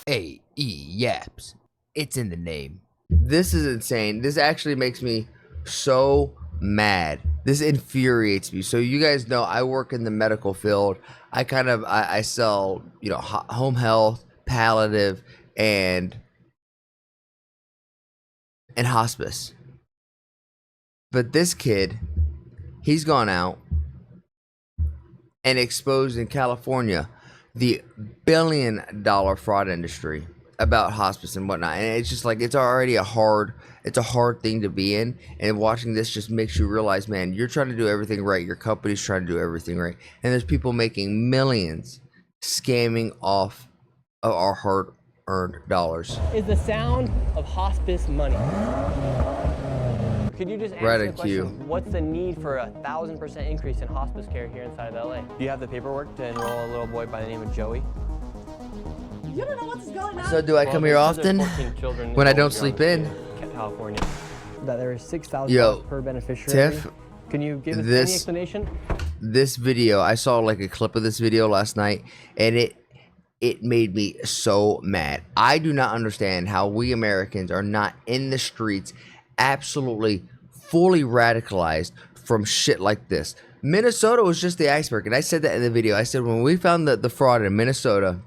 Yaps. It's in the name. This is insane. This actually makes me so mad. This infuriates me. So you guys know I work in the medical field. I sell, home health, palliative, and hospice. But this kid, he's gone out and exposed in California the billion-dollar fraud industry about hospice and whatnot. And it's just like, it's already a hard thing to be in. And watching this just makes you realize, man, you're trying to do everything right. Your company's trying to do everything right. And there's people making millions scamming off of our hard-earned dollars. Is the sound of hospice money. Could you just answer the question, what's the need for a 1,000% increase in hospice care here inside of LA? Do you have the paperwork to enroll a little boy by the name of Joey? You don't know what's going on. So do I come here often when I don't sleep in? California. That there is $6,000 per beneficiary. Tiff, can you give us any explanation? This video, I saw like a clip of this video last night, and it made me so mad. I do not understand how we Americans are not in the streets absolutely fully radicalized from shit like this. Minnesota was just the iceberg, and I said that in the video. I said when we found the fraud in Minnesota,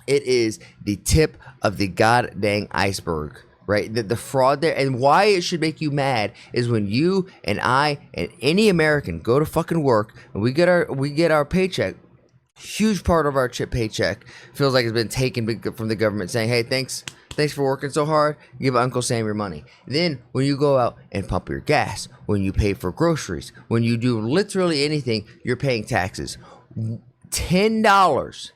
it is the tip of the god dang iceberg, right? The fraud there, and why it should make you mad is when you and I and any American go to fucking work and we get our paycheck. Huge part of our paycheck feels like it's been taken from the government, saying, "Hey, thanks for working so hard. Give Uncle Sam your money." Then when you go out and pump your gas, when you pay for groceries, when you do literally anything, you're paying taxes. $10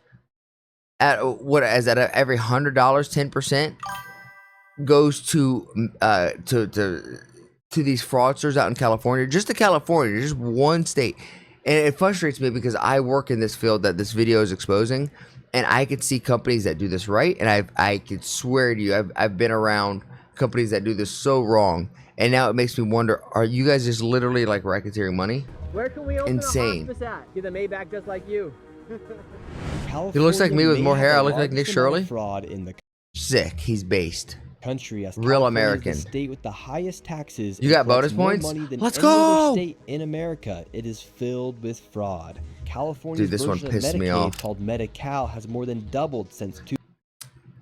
at every $100, 10% goes to these fraudsters out in California. Just to California, just one state. And it frustrates me because I work in this field that this video is exposing, and I could see companies that do this right, and I could swear to you, I've been around companies that do this so wrong, and now it makes me wonder, are you guys just literally like racketeering money? Where can we open Insane. a hospice at? Get the Maybach just like you. He looks like me with more hair. I look like Nick Shirley. Fraud in the Sick. He's based. Country as Real California American. is the state with the highest taxes. You got bonus points? Let's go. State in America, it is filled with fraud. California's Dude, this one version pissed of me Medicaid, off. called Medi-Cal, has more than doubled since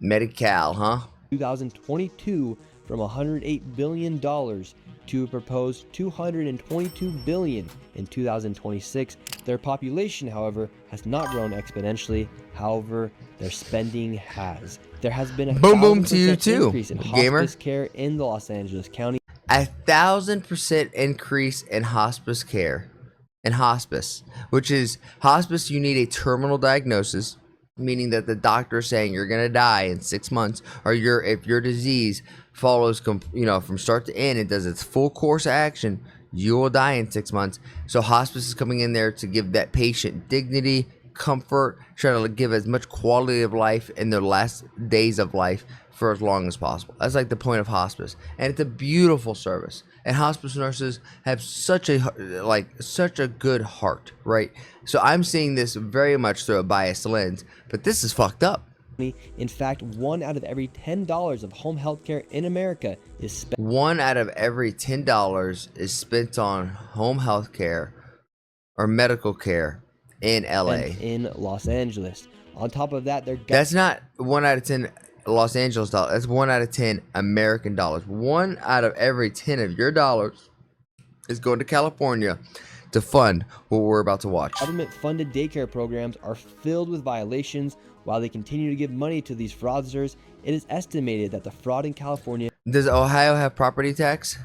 Medi-Cal, huh? 2022 from $108 billion to a proposed $222 billion in 2026. Their population, however, has not grown exponentially. However, their spending has. There has been a boom to you too, increase in gamer. hospice care in the Los Angeles County. 1,000% increase in hospice care. In hospice, which is hospice, you need a terminal diagnosis, meaning that the doctor is saying you're gonna die in 6 months, or if your disease follows from start to end, it does its full course of action, you will die in 6 months. So hospice is coming in there to give that patient dignity, comfort, trying to give as much quality of life in their last days of life for as long as possible. That's like the point of hospice, and it's a beautiful service. And hospice nurses have such a good heart, right? So I'm seeing this very much through a biased lens, but this is fucked up. In fact, 1 out of every $10 of home health care in America is spent. 1 out of every $10 is spent on home health care or medical care in LA. In Los Angeles. On top of that, that's not 1 out of 10 Los Angeles dollars. That's 1 out of 10 American dollars. 1 out of every 10 of your dollars is going to California to fund what we're about to watch. Government-funded daycare programs are filled with violations. While they continue to give money to these fraudsters, it is estimated that the fraud in California Does Ohio have property tax?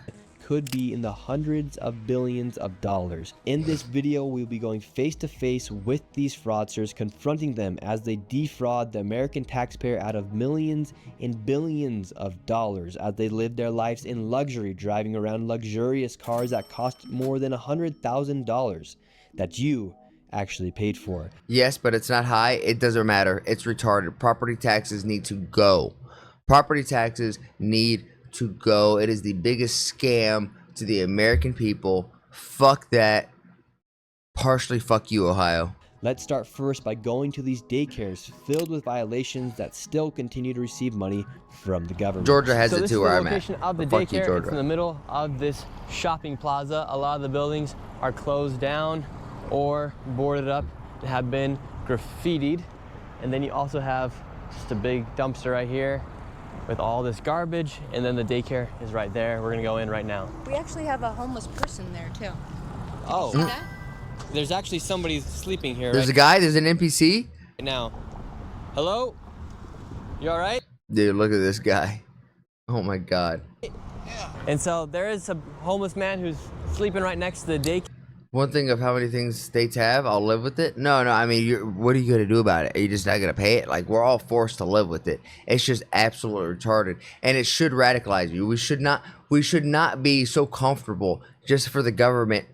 Could be in the hundreds of billions of dollars. In this video, we'll be going face to face with these fraudsters, confronting them as they defraud the American taxpayer out of millions and billions of dollars as they live their lives in luxury, driving around luxurious cars that cost more than $100,000 that you actually paid for. Yes, but it's not high. It doesn't matter. It's retarded. Property taxes need to go. Property taxes need to go. It is the biggest scam to the American people. Fuck that. Partially fuck you, Ohio. Let's start first by going to these daycares filled with violations that still continue to receive money from the government. Georgia has So it this too is where the I'm at. location of the But fuck you, daycare. It's in Georgia. the middle of this shopping plaza. A lot of the buildings are closed down or boarded up, have been graffitied. And then you also have just a big dumpster right here with all this garbage, and then the daycare is right there. We're gonna go in right now. We actually have a homeless person there too. Oh, See that? there's actually somebody sleeping here There's a guy, there's an NPC. right now. Hello? You all right? Dude, look at this guy. Oh my God. And so there is a homeless man who's sleeping right next to the daycare. One thing of how many things states have, I'll live with it. No, I mean, what are you gonna do about it? Are you just not gonna pay it? Like, we're all forced to live with it. It's just absolutely retarded, and it should radicalize you. We should not be so comfortable just for the government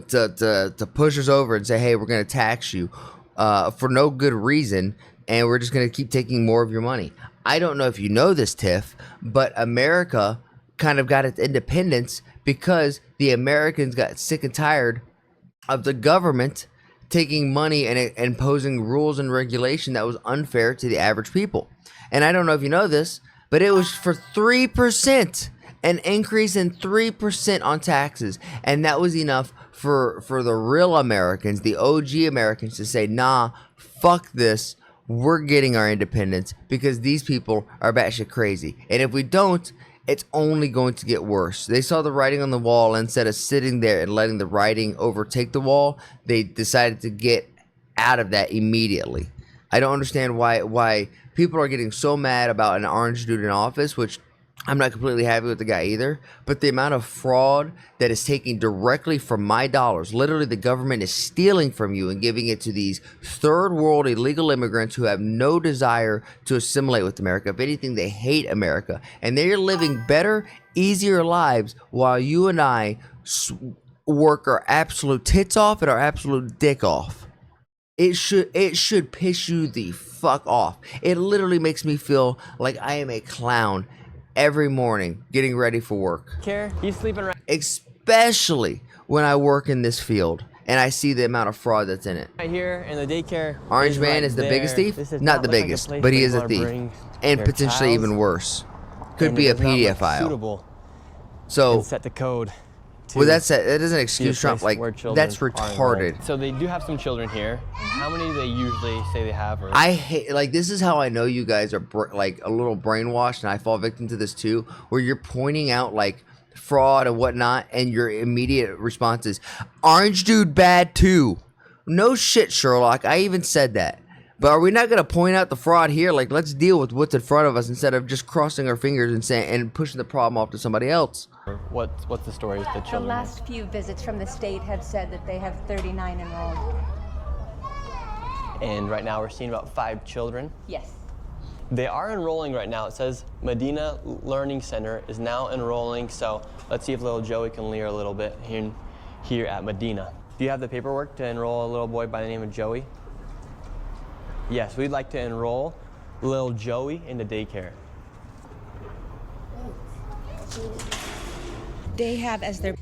to push us over and say, hey, we're gonna tax you for no good reason, and we're just gonna keep taking more of your money. I don't know if you know this, Tiff, but America kind of got its independence because the Americans got sick and tired of the government taking money and imposing rules and regulation that was unfair to the average people. And I don't know if you know this, but it was for 3%, an increase in 3% on taxes. And that was enough for the real Americans, the OG Americans, to say, nah, fuck this. We're getting our independence because these people are batshit crazy. And if we don't, it's only going to get worse. They saw the writing on the wall, and instead of sitting there and letting the writing overtake the wall, they decided to get out of that immediately. I don't understand why people are getting so mad about an orange dude in office, which I'm not completely happy with the guy either, but the amount of fraud that is taken directly from my dollars, literally the government is stealing from you and giving it to these third world illegal immigrants who have no desire to assimilate with America. If anything, they hate America, and they're living better, easier lives while you and I work our absolute tits off and our absolute dick off. It should piss you the fuck off. It literally makes me feel like I am a clown every morning getting ready for work. He's sleeping right Especially when I work in this field and I see the amount of fraud that's in it. here in the daycare. Orange Man right is the there. biggest thief? This does Not the look like biggest, place but he where is you a wanna thief. bring And your potentially child, even worse. Could and be it a does not look pedophile. suitable So, and set the code. well, that doesn't be a excuse Trump. place Like, where children that's are enrolled. retarded. So they do have some children here. How many do they usually say they have? Or I hate, like, this is how I know you guys are like a little brainwashed, and I fall victim to this too, where you're pointing out like fraud and whatnot, and your immediate response is, orange dude bad too. No shit, Sherlock. I even said that. But are we not going to point out the fraud here? Like, let's deal with what's in front of us instead of just crossing our fingers and saying and pushing the problem off to somebody else. what's the story with the The children? last few visits from the state have said that they have 39 enrolled. And right now we're seeing about 5 children. Yes. They are enrolling right now. It says Medina Learning Center is now enrolling. So let's see if little Joey can leer a little bit here at Medina. Do you have the paperwork to enroll a little boy by the name of Joey? Yes, we'd like to enroll little Joey into daycare. They have as their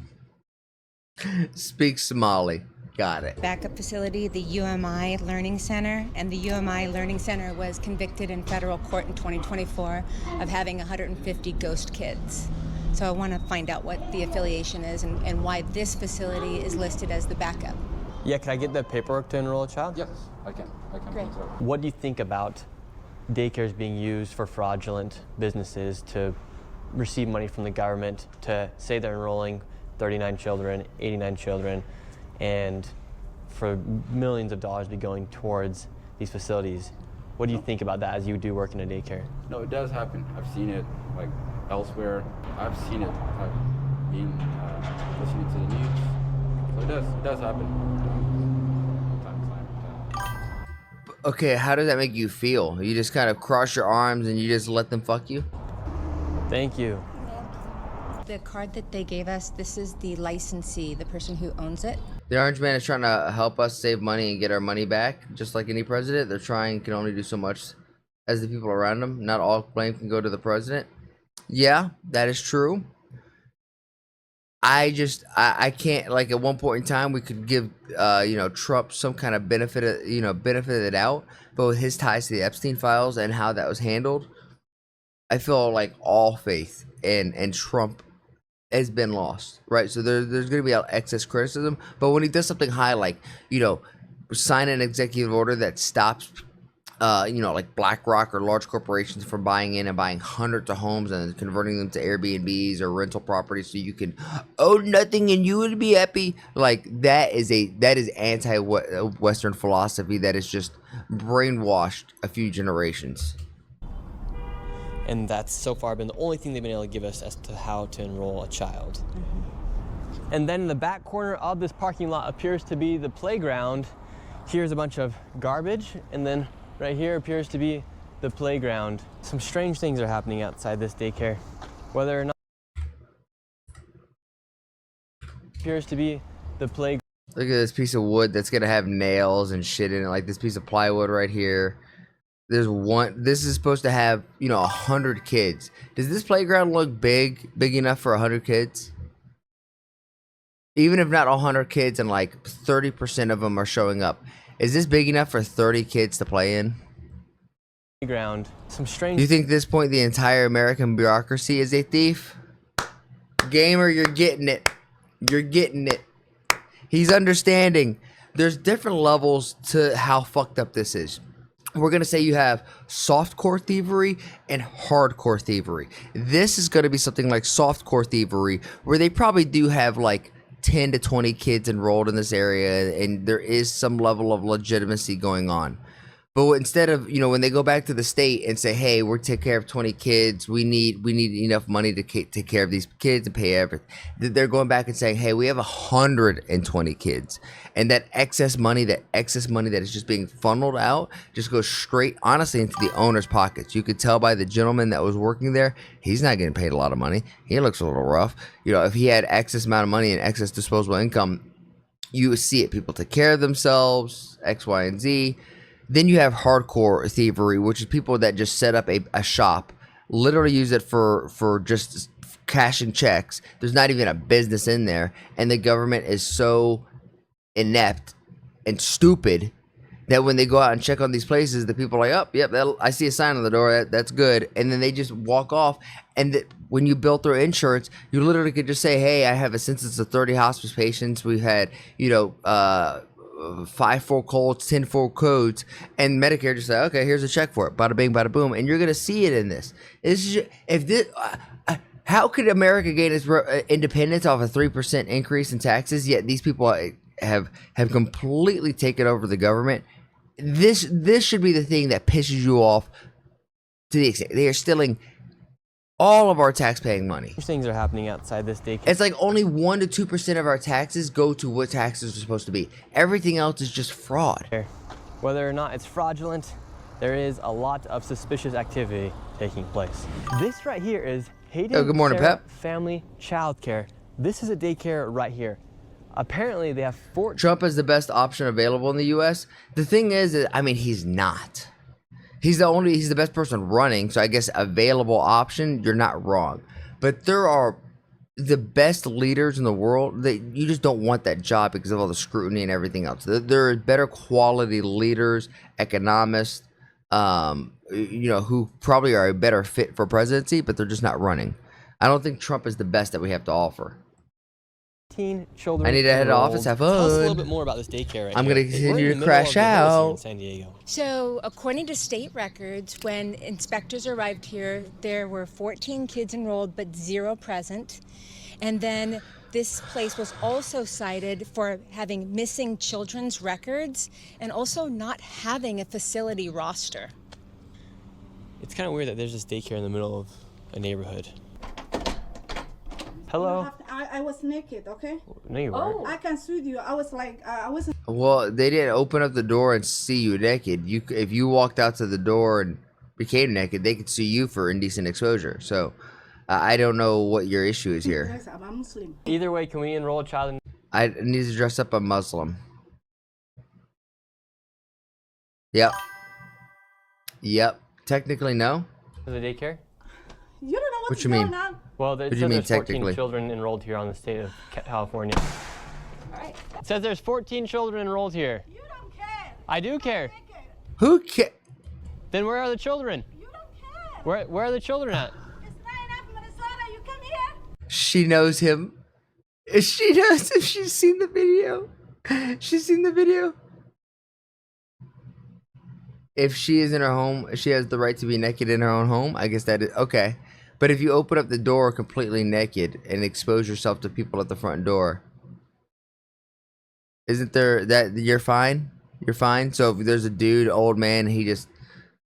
Speak Somali. Got it. backup facility the UMI Learning Center, and the UMI Learning Center was convicted in federal court in 2024 of having 150 ghost kids. So I want to find out what the affiliation is and why this facility is listed as the backup. Yeah, can I get the paperwork to enroll a child? Yes, I can. Great. What do you think about daycares being used for fraudulent businesses to receive money from the government to say they're enrolling 39 children, 89 children, and for millions of dollars be going towards these facilities? What do you think about that as you do work in a daycare? No, it does happen. I've seen it like elsewhere. I've seen it listening to the news. So it does happen. Time to time. Okay, how does that make you feel? You just kind of cross your arms and you just let them fuck you? Thank you. The card that they gave us, this is the licensee, the person who owns it. The Orange Man is trying to help us save money and get our money back, just like any president. They're trying, can only do so much as the people around them. Not all blame can go to the president. Yeah, that is true. I can't, like, at one point in time we could give Trump some kind of benefit of the doubt, but with his ties to the Epstein files and how that was handled, I feel like all faith in Trump has been lost, right? So there's going to be excess criticism, but when he does something high, like, sign an executive order that stops like BlackRock or large corporations from buying in and buying hundreds of homes and converting them to Airbnbs or rental properties so you can own nothing and you would be happy. Like, that is anti-Western philosophy that is just brainwashed a few generations. And that's so far been the only thing they've been able to give us as to how to enroll a child. And then in the back corner of this parking lot appears to be the playground. Here's a bunch of garbage, and then right here appears to be the playground. Some strange things are happening outside this daycare. Whether or not appears to be the playground. Look at this piece of wood that's gonna have nails and shit in it, like this piece of plywood right here. There's one. This is supposed to have 100 kids. Does this playground look big enough for 100 kids? Even if not 100 kids and like 30% of them are showing up, is this big enough for 30 kids to play in? Playground. Some strange. Do you think at this point the entire American bureaucracy is a thief? Gamer, you're getting it. You're getting it. He's understanding. There's different levels to how fucked up this is. We're going to say you have softcore thievery and hardcore thievery. This is going to be something like softcore thievery, where they probably do have like 10 to 20 kids enrolled in this area, and there is some level of legitimacy going on. But instead of, when they go back to the state and say, hey, we're taking care of 20 kids, we need enough money to take care of these kids and pay everything. They're going back and saying, hey, we have 120 kids. And that excess money that is just being funneled out just goes straight, honestly, into the owner's pockets. You could tell by the gentleman that was working there, he's not getting paid a lot of money. He looks a little rough. If he had excess amount of money and excess disposable income, you would see it. People take care of themselves, X, Y, and Z. Then you have hardcore thievery, which is people that just set up a shop, literally use it for just cashing checks. There's not even a business in there, and the government is so inept and stupid that when they go out and check on these places, the people are like, oh, yep, I see a sign on the door, that's good, and then they just walk off. And when you bill through insurance, you literally could just say, hey, I have a census of 30 hospice patients. We've had 5 full codes, 10 full codes, and Medicare just say, okay, here's a check for it, bada bing, bada boom, and you're gonna see it in this. How could America gain its independence off a 3% increase in taxes? Yet these people have completely taken over the government. This should be the thing that pisses you off to the extent they are stealing all of our tax-paying money. Things are happening outside this daycare. It's like only 1 to 2% of our taxes go to what taxes are supposed to be. Everything else is just fraud. Whether or not it's fraudulent, there is a lot of suspicious activity taking place. This right here is Hayden good morning, Sarah Pep. Family Childcare. This is a daycare right here. Apparently, they have 4. Trump is the best option available in the U.S. The thing is, he's not. He's the best person running, so I guess available option, you're not wrong. But there are the best leaders in the world that you just don't want that job because of all the scrutiny and everything else. There are better quality leaders, economists, who probably are a better fit for presidency, but they're just not running. I don't think Trump is the best that we have to offer. Children. I need to head to office. Have fun. Tell us a little bit more about this daycare right I'm here. going to continue to We're crash in the middle of the hills here out. in San Diego. So, according to state records, when inspectors arrived here, there were 14 kids enrolled, but 0 present. And then this place was also cited for having missing children's records and also not having a facility roster. It's kind of weird that there's this daycare in the middle of a neighborhood. Hello? I was naked, okay? No, you weren't. I can sue you. I was like, I wasn't. Well, they didn't open up the door and see you naked. If you walked out to the door and became naked, they could sue you for indecent exposure. So, I don't know what your issue is here. Yes, I'm a Muslim. Either way, can we enroll a child in... I need to dress up a Muslim. Yep. Technically, no. the daycare? You don't know What what's you going mean? on. Well, it do you says mean there's 14 technically? children enrolled here on the state of California. It says there's 14 children enrolled here. You don't care. I do care. Who ca- Then where are the children? You don't care. Where are the children at? It's not enough, Minnesota. You come here. She knows him. She knows him. She's seen the video. She's seen the video. If she is in her home, she has the right to be naked in her own home. I guess that is okay. But if you open up the door completely naked and expose yourself to people at the front door, isn't there that you're fine? You're fine. So if there's a dude, old man, he just,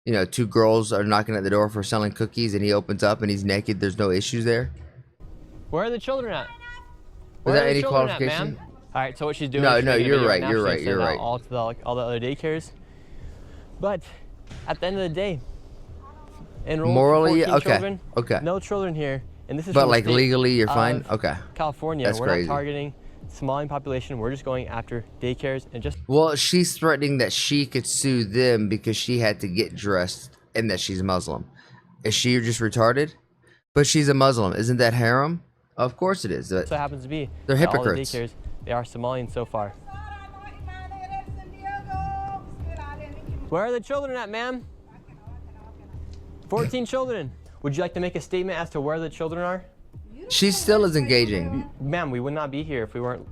you know, two girls are knocking at the door for selling cookies, and he opens up and he's naked. There's no issues there. Where are the children at? Is Where that are the any children at, qualification? ma'am? All right, so what she's doing? No, she's no, making a you're video right, now. you're She's right, gonna you're send out right. All to all the other daycares. But at the end of the day, enroll Morally, 14 okay, children, okay. no children here, and this is But from the like state legally, you're fine. of Okay. California. That's We're crazy. not targeting Somalian population. We're just going after daycares and just. Well, she's threatening that she could sue them because she had to get dressed and that she's Muslim. Is she just retarded? But she's a Muslim. Isn't that haram? Of course it is. So it happens to be. They're that all the hypocrites. daycares, they are Somalian so far. Where are the children at, ma'am? 14 children. Would you like to make a statement as to where the children are? She still is engaging. Ma'am, we would not be here if we weren't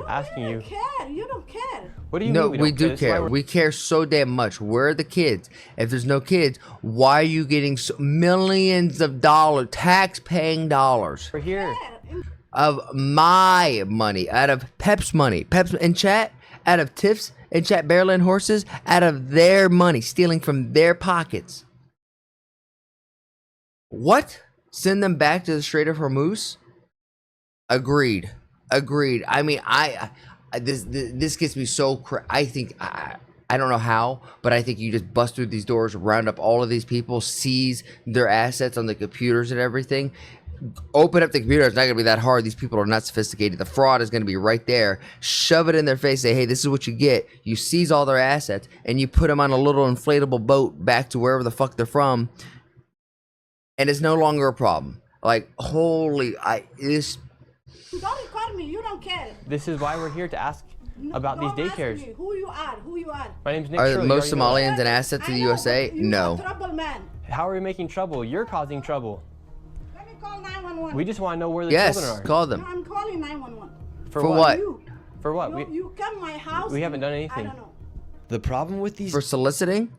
asking you. Care. You don't care. What do you No, mean we don't do This is why care. we're- We care so damn much. Where are the kids? If there's no kids, why are you getting millions of dollars, tax-paying dollars We're here. of my money, out of Pep's money, Pep's in chat, out of Tiff's in chat, Bearland Horses, out of their money, stealing from their pockets. What? Send them back to the Strait of Hormuz? Agreed. Agreed. I mean, this gets me so I think I don't know how, but I think you just bust through these doors, round up all of these people, seize their assets on the computers and everything. Open up the computer. It's not going to be that hard. These people are not sophisticated. The fraud is going to be right there. Shove it in their face. Say, hey, this is what you get. You seize all their assets and you put them on a little inflatable boat back to wherever the fuck they're from. And it's no longer a problem. Like, holy, this. Don't record me. You don't care. This is why we're here to ask about these Don't ask daycares. me who you are. Who you are. My name's Nick Are Shirley. most You already know Somalians an asset to the I know, USA? but you No. are trouble man. that. How are we making trouble? You're causing trouble. Let me call 911. We just want to know where the Yes, children are. call No, them. I'm calling 911. For what? You. For what? You come my house. we haven't done I anything. don't know. The problem with these For soliciting?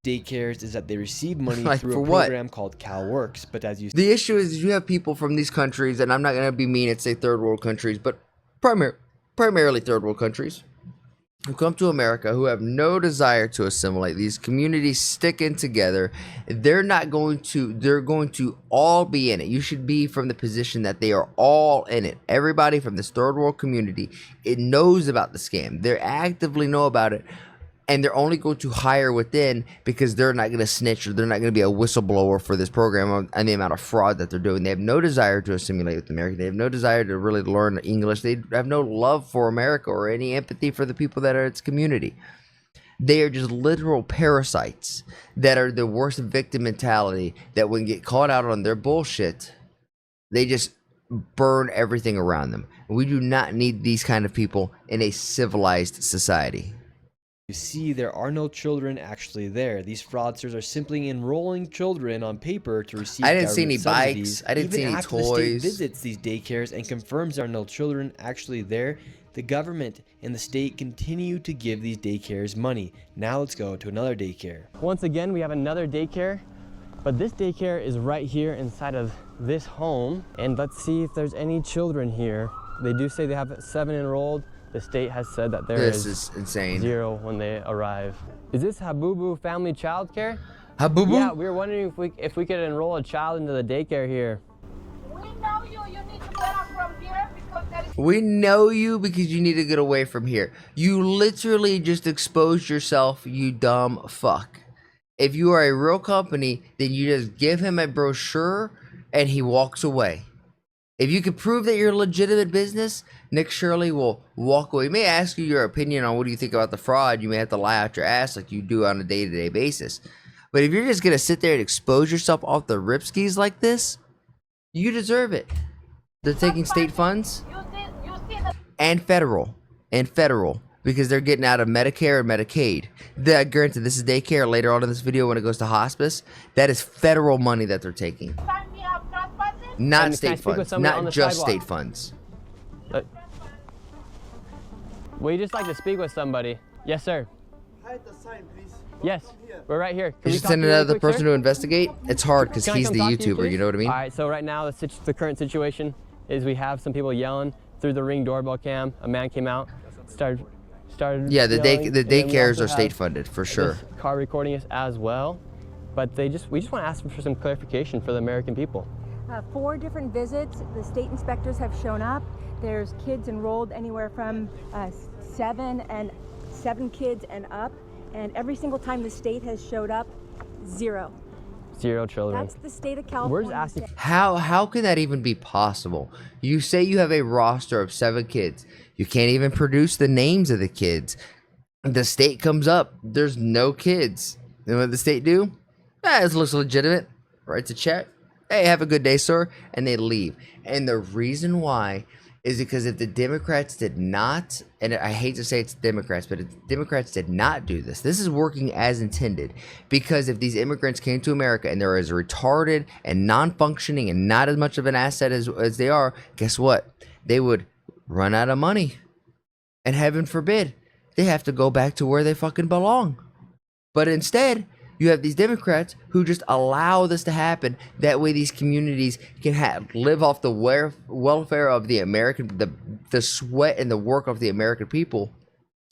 daycares is that they receive money Like, through for a what? program called CalWorks, but as you The issue is you have people from these countries, and I'm not going to be mean and say third world countries, but primarily third world countries, who come to America who have no desire to assimilate. These communities sticking together. They're going to all be in it. You should be from the position that they are all in it. Everybody from this third world community, it knows about the scam. They actively know about it. And they're only going to hire within because they're not going to snitch or they're not going to be a whistleblower for this program and the amount of fraud that they're doing. They have no desire to assimilate with America. They have no desire to really learn English. They have no love for America or any empathy for the people that are its community. They are just literal parasites that are the worst victim mentality that when get caught out on their bullshit, they just burn everything around them. We do not need these kind of people in a civilized society. see, there are no children actually there. These fraudsters are simply enrolling children on paper to receive I didn't see any government bikes. subsidies. I didn't see Even any after the state toys. visits these daycares and confirms there are no children actually there, the government and the state continue to give these daycares money. Now let's go to another daycare. Once again, we have another daycare, but this daycare is right here inside of this home. And let's see if there's any children here. They do say they have 7 enrolled. The state has said that there This is is insane. 0 when they arrive. Is this Habubu Family Child Care? Habubu? Yeah, we were wondering if we could enroll a child into the daycare here. We know you. You need to get up from here because there is. We know you because you need to get away from here. You literally just exposed yourself, you dumb fuck. If you are a real company, then you just give him a brochure and he walks away. If you can prove that you're a legitimate business, Nick Shirley will walk away. He may ask you your opinion on what do you think about the fraud. You may have to lie out your ass like you do on a day-to-day basis. But if you're just going to sit there and expose yourself off the ripskis like this, You deserve it. They're taking state funds You see the and federal because they're getting out of Medicare and Medicaid. Granted, this is daycare. Later on in this video, when it goes to hospice, that is federal money that they're taking, sign me up trespassing? not And can I state speak with funds, somebody on not the just sidewalk? state funds. We just like to speak with somebody. Yes, sir. Hide the sign, please. Yes, we're right here. Can You we should talk send to you really another quick, sir? person to investigate. It's hard because Can I he's come the talk to YouTuber. please? You know what I mean? All right, so right now the current situation is we have some people yelling through the Ring doorbell cam. A man came out, started. Yeah, the yelling, and then we daycares also are state have funded for sure. this car recording us as well, but we just want to ask for some clarification for the American people. 4 different visits. The state inspectors have shown up. There's kids enrolled anywhere from 7 kids and up. And every single time the state has showed up, 0. 0 children. That's the state of We're California. just asking. How can that even be possible? You say you have a roster of 7 kids. You can't even produce the names of the kids. The state comes up. There's no kids. And what the state do? This looks legitimate. Writes a check. Hey, have a good day, sir. And they leave. And the reason why is because if the Democrats did not, and I hate to say it's Democrats, but if the Democrats did not do this, this is working as intended. Because if these immigrants came to America and they're as retarded and non-functioning and not as much of an asset as they are, guess what? They would run out of money. And heaven forbid, they have to go back to where they fucking belong. But instead, you have these Democrats who just allow this to happen. That way these communities can live off the welfare of the American, the sweat and the work of the American people.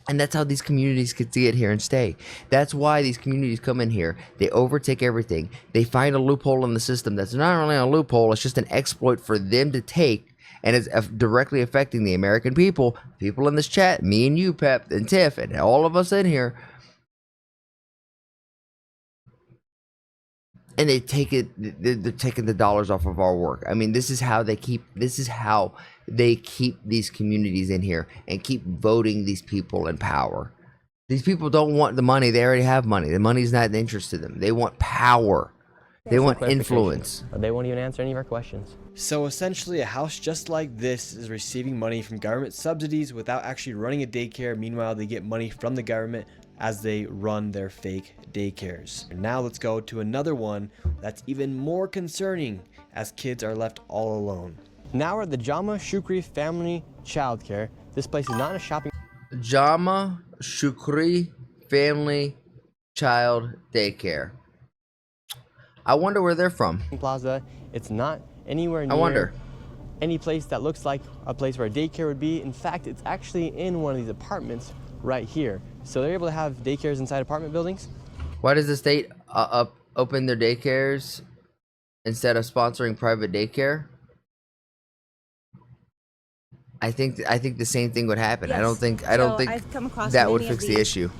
And that's how these communities get to get here and stay. That's why these communities come in here. They overtake everything. They find a loophole in the system that's not really a loophole. It's just an exploit for them to take. And it's directly affecting the American people. People in this chat, me and you, Pep, and Tiff, and all of us in here. And they're taking the dollars off of our work. I mean, this is how they keep these communities in here and keep voting these people in power. These people don't want the money. They already have money. The money's not an interest to them. They want power. They want influence. They won't even answer any of our questions. So essentially, a house just like this is receiving money from government subsidies without actually running a daycare. Meanwhile, they get money from the government as they run their fake daycares. And now let's go to another one that's even more concerning, as kids are left all alone. Now we're at the Jama Shukri Family Childcare. This place is not a shopping Jama Shukri Family Child Daycare. I wonder where they're from. plaza. It's not anywhere near I wonder. any place that looks like a place where a daycare would be. In fact, it's actually in one of these apartments right here. So they're able to have daycares inside apartment buildings. Why does the state open their daycares instead of sponsoring private daycare? I think the same thing would happen. Yes. I don't think I've come across that would many of fix the these. issue.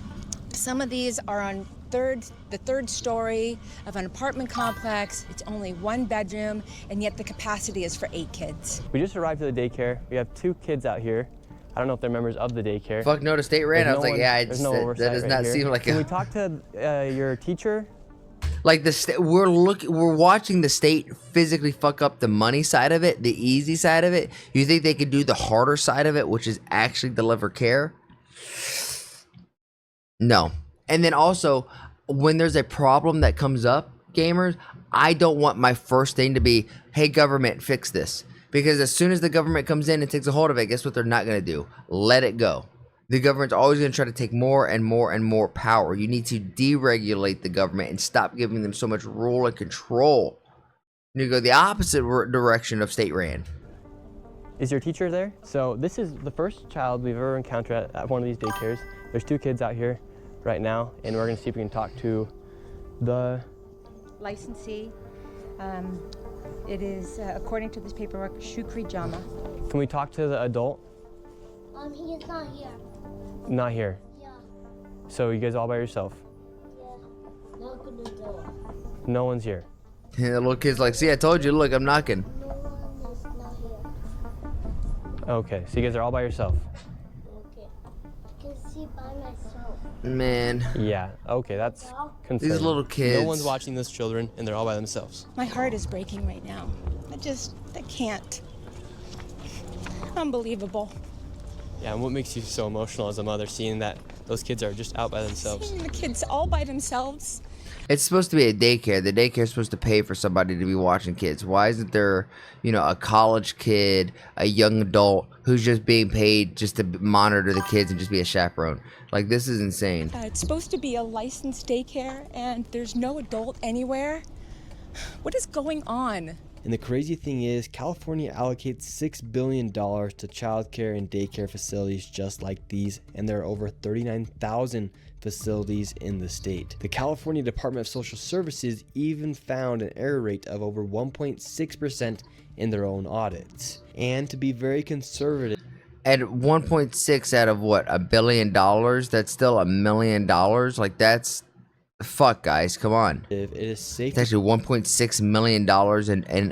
Some of these are on the third story of an apartment complex. It's only 1 bedroom, and yet the capacity is for 8 kids. We just arrived at the daycare. We have 2 kids out here. I don't know if they're members of the daycare. Fuck no to state ran. I was like, yeah, there's no that oversight does right not here. seem like Can a we talk to your teacher? like we're watching the state physically fuck up the money side of it, the easy side of it. You think they could do the harder side of it, which is actually deliver care? No. And then also, when there's a problem that comes up, gamers, I don't want my first thing to be, hey, government, fix this. Because as soon as the government comes in and takes a hold of it, guess what they're not going to do? Let it go. The government's always going to try to take more and more and more power. You need to deregulate the government and stop giving them so much rule and control. You need to go the opposite direction of state ran. Is your teacher there? So this is the first child we've ever encountered at one of these daycares. There's 2 kids out here right now, and we're going to see if we can talk to the Licensee. It is, according to this paperwork, Shukri Jama. Can we talk to the adult? He's not here. Not here. Yeah. So you guys all by yourself? Yeah. Knock on the door. No one's here. And the little kid's like, see, I told you, look, I'm knocking. No one is not here. Okay, so you guys are all by yourself? Okay. I can see by myself. Man, Yeah, okay, that's concerning. these little kids. No one's watching those children, and they're all by themselves. My heart is breaking right now. I can't. Unbelievable. Yeah, and what makes you so emotional as a mother, seeing that those kids are just out by themselves? Seeing the kids all by themselves. It's supposed to be a daycare. The daycare is supposed to pay for somebody to be watching kids. Why isn't there, a college kid, a young adult who's just being paid just to monitor the kids and just be a chaperone? Like, this is insane. It's supposed to be a licensed daycare, and there's no adult anywhere. What is going on? And the crazy thing is, California allocates $6 billion to childcare and daycare facilities just like these, and there are over 39,000 facilities in the state. The California Department of Social Services even found an error rate of over 1.6% in their own audits. And to be very conservative, At 1.6 out of what, $1 billion? That's still $1 million. Like, that's fuck, guys. Come on. it is safe. It's actually $1.6 million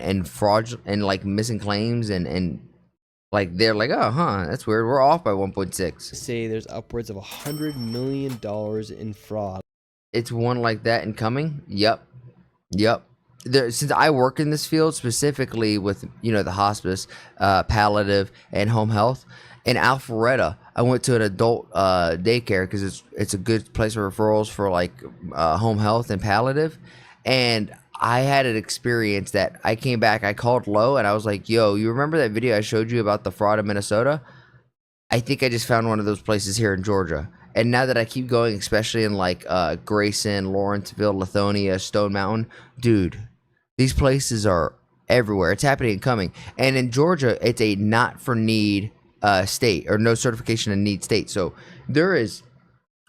in fraud and like missing claims and like they're like, oh, that's weird. We're off by 1.6. to say there's upwards of $100 million in fraud. It's one like that incoming. Yep. Since I work in this field specifically with the hospice, palliative, and home health, in Alpharetta, I went to an adult daycare because it's a good place for referrals for like home health and palliative, and I had an experience that I came back, I called low, and I was like, yo, you remember that video I showed you about the fraud in Minnesota? I think I just found one of those places here in Georgia. And now that I keep going, especially in like Grayson, Lawrenceville, Lithonia, Stone Mountain, dude, these places are everywhere. It's happening and coming. And in Georgia, it's a not for need state, or no certification in need state. So there is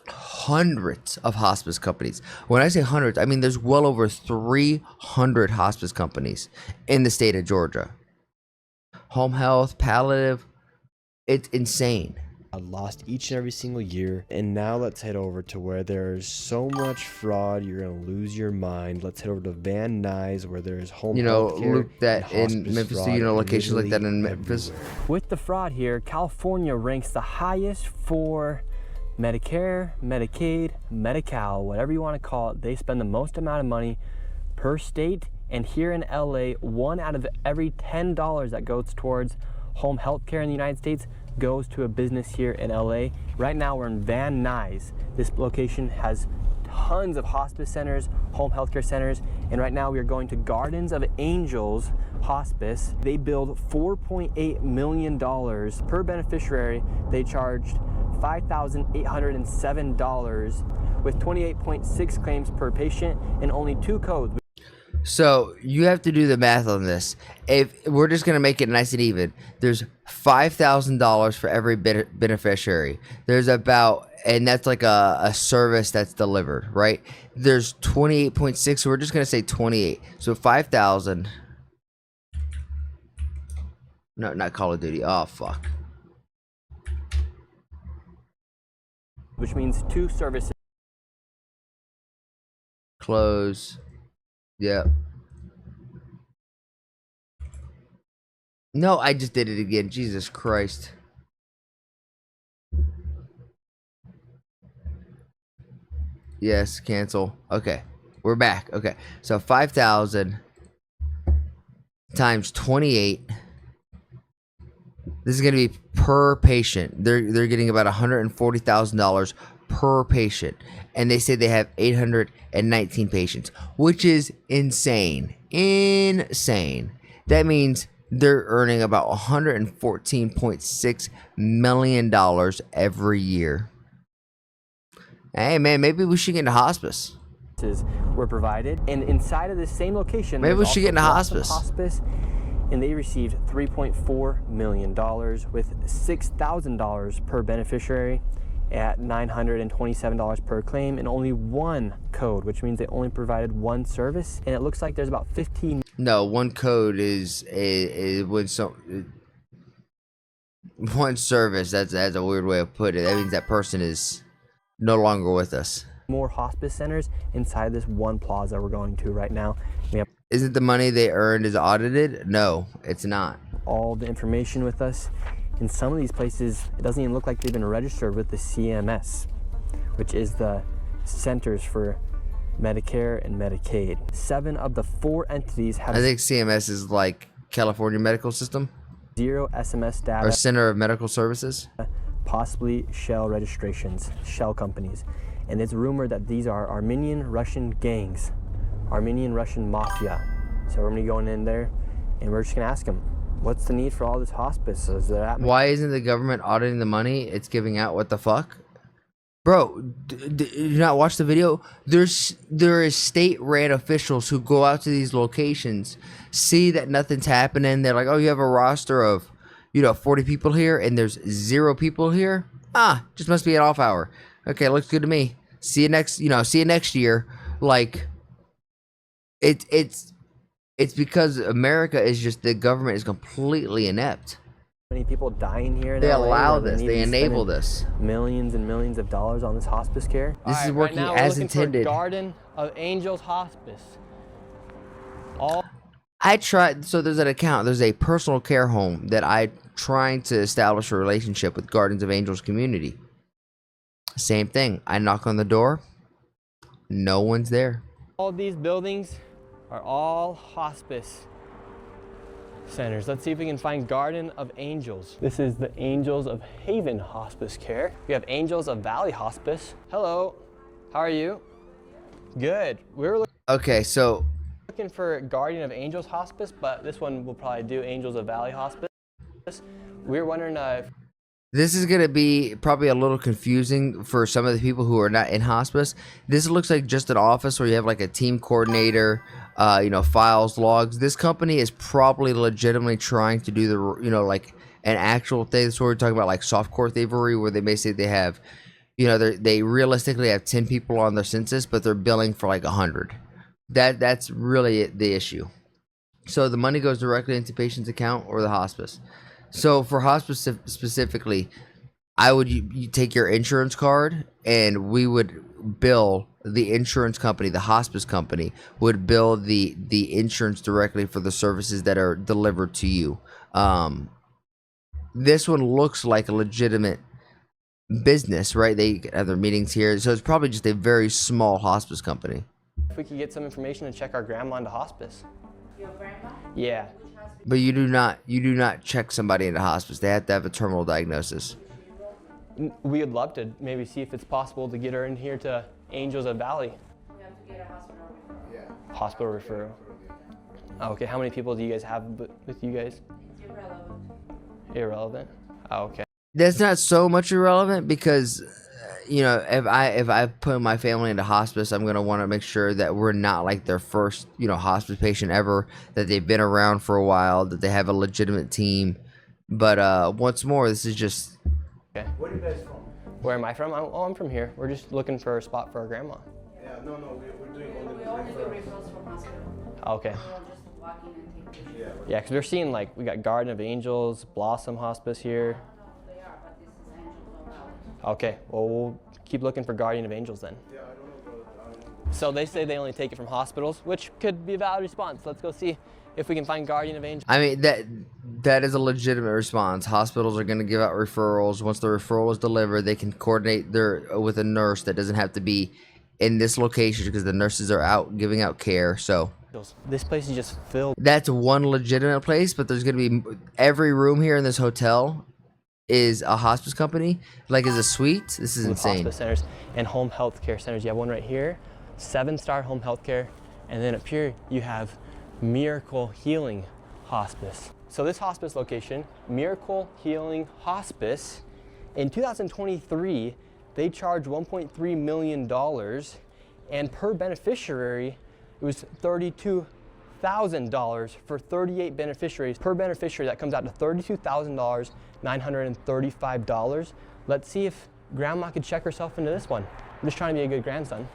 hundreds of hospice companies. When I say hundreds, I mean there's well over 300 hospice companies in the state of Georgia. Home health, palliative, it's insane. Lost each and every single year. And now let's head over to where there's so much fraud you're gonna lose your mind. Let's head over to Van Nuys, where there's home health care Luke, that and in hospice Memphis, fraud locations like that in literally Memphis. everywhere. With the fraud here, California ranks the highest for Medicare, Medicaid, Medi-Cal, whatever you want to call it. They spend the most amount of money per state, and here in LA, 1 out of every $10 that goes towards home health care in the United States goes to a business here in LA. Right now we're in Van Nuys. This location has tons of hospice centers, home healthcare centers, and right now we are going to Gardens of Angels Hospice. They billed $4.8 million per beneficiary. They charged $5,807 with 28.6 claims per patient and only 2 codes. So you have to do the math on this. If we're just gonna make it nice and even, there's $5,000 for every beneficiary. There's about, and that's like a service that's delivered, right? There's 28.6. So we're just gonna say 28. So 5,000. No, not Call of Duty. Oh fuck. Which means 2 services. Close. Yep. No, I just did it again. Jesus Christ. Yes, cancel. Okay. We're back. Okay. So 5,000 times 28. This is going to be per patient. They're getting about $140,000 per patient, and they say they have 819 patients, which is insane. That means they're earning about $114.6 million every year. Hey man, maybe we should get into hospice. Were provided, and inside of this same location, maybe we should get into hospice. And they received $3.4 million with $6,000 per beneficiary at $927 per claim, and only 1 code, which means they only provided 1 service. And it looks like there's about 15. No, 1 code is when one service. That's a weird way of putting it. That means that person is no longer with us. More hospice centers inside this one plaza we're going to right now. We have Isn't the money they earned is audited? No, it's not. all the information with us. In some of these places, it doesn't even look like they've been registered with the CMS, which is the Centers for Medicare and Medicaid. 7 of the 4 entities have. I think CMS is like California medical system 0 SMS or data, Center of Medical Services. possibly shell registrations, shell companies. And it's rumored that these are Armenian Russian gangs, Armenian Russian mafia. So we're gonna be going in there and we're just gonna ask them, what's the need for all this hospice? Is there that Why isn't the government auditing the money it's giving out? What the fuck? Bro, did you not watch the video? There is state-ran officials who go out to these locations, see that nothing's happening. They're like, oh, you have a roster of, 40 people here, and there's 0 people here. Just must be an off hour. Okay, looks good to me. See you next year. Like, it's because America is just, the government is completely inept. many people dying here in They LA allow where this. need They to be enable spending this. millions and millions of dollars on this hospice care. This is Alright, working right now as we're looking intended. For Garden of Angels Hospice. I tried, so there's a personal care home that I trying to establish a relationship with Gardens of Angels community. Same thing. I knock on the door. No one's there. All these buildings are all hospice centers. Let's see if we can find Garden of Angels. This is the Angels of Haven Hospice Care. We have Angels of Valley Hospice. Hello, how are you? Good. Okay, so Looking for Guardian of Angels Hospice, but this one will probably do Angels of Valley Hospice. We're wondering if this is going to be probably a little confusing for some of the people who are not in hospice. This looks like just an office where you have like a team coordinator, files, logs. This company is probably legitimately trying to do the, like an actual thing. That's what we're talking about, like softcore thievery, where they basically have, they realistically have 10 people on their census, but they're billing for like 100. That's really the issue. So the money goes directly into patient's account or the hospice. So for hospice specifically, you take your insurance card and we would bill the insurance company, the hospice company would bill the insurance directly for the services that are delivered to you. This one looks like a legitimate business, right? They have their meetings here. So it's probably just a very small hospice company. If we could get some information and check our grandma into hospice. Your grandma? Yeah. But you do not check somebody into hospice. They have to have a terminal diagnosis. We would love to maybe see if it's possible to get her in here to Angels of Valley. We have to get a hospital referral. Yeah. Hospital referral. Oh, okay, how many people do you guys have with you guys? It's irrelevant. Irrelevant? Oh, okay. That's not so much irrelevant because, if I put my family into hospice, I'm gonna want to make sure that we're not like their first, hospice patient ever. That they've been around for a while. That they have a legitimate team. But once more, this is just. Okay. Where are you guys from? Where am I from? I'm from here. We're just looking for a spot for our grandma. Yeah, no, we're doing We only do referrals from hospital. Okay. We don't just walk in and take pictures. Yeah. Yeah, because we're seeing we got Garden of Angels, Blossom Hospice here. They are, but this is Angels of Valley. Okay, well, we'll keep looking for Guardian of Angels then. Yeah, I don't know, bro. So they say they only take it from hospitals, which could be a valid response. Let's go see if we can find Guardian of Angels. I mean that is a legitimate response. Hospitals are going to give out referrals. Once the referral is delivered, they can coordinate with a nurse that doesn't have to be in this location because the nurses are out giving out care. So This place is just filled. that's one legitimate place, but there's going to be every room here in this hotel is a hospice company, is a suite. This is with insane. hospice centers and home health care centers. You have one right here, 7-star home health care, and then up here you have Miracle Healing Hospice. So this hospice location, Miracle Healing Hospice, in 2023, they charged $1.3 million, and per beneficiary, it was $32,000 for 38 beneficiaries. Per beneficiary, that comes out to $32,935. Let's see if Grandma could check herself into this one. I'm just trying to be a good grandson.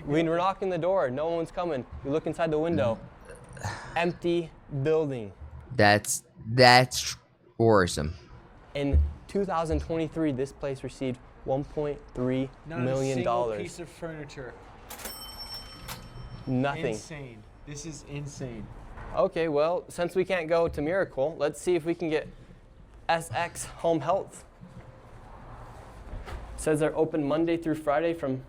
When we're knocking the door, no one's coming. We look inside the window. Empty building. That's worrisome. In 2023, this place received $1.3 million. Not a single piece of furniture. Nothing. Insane. This is insane. Okay, well, since we can't go to Miracle, let's see if we can get SX Home Health. It says they're open Monday through Friday from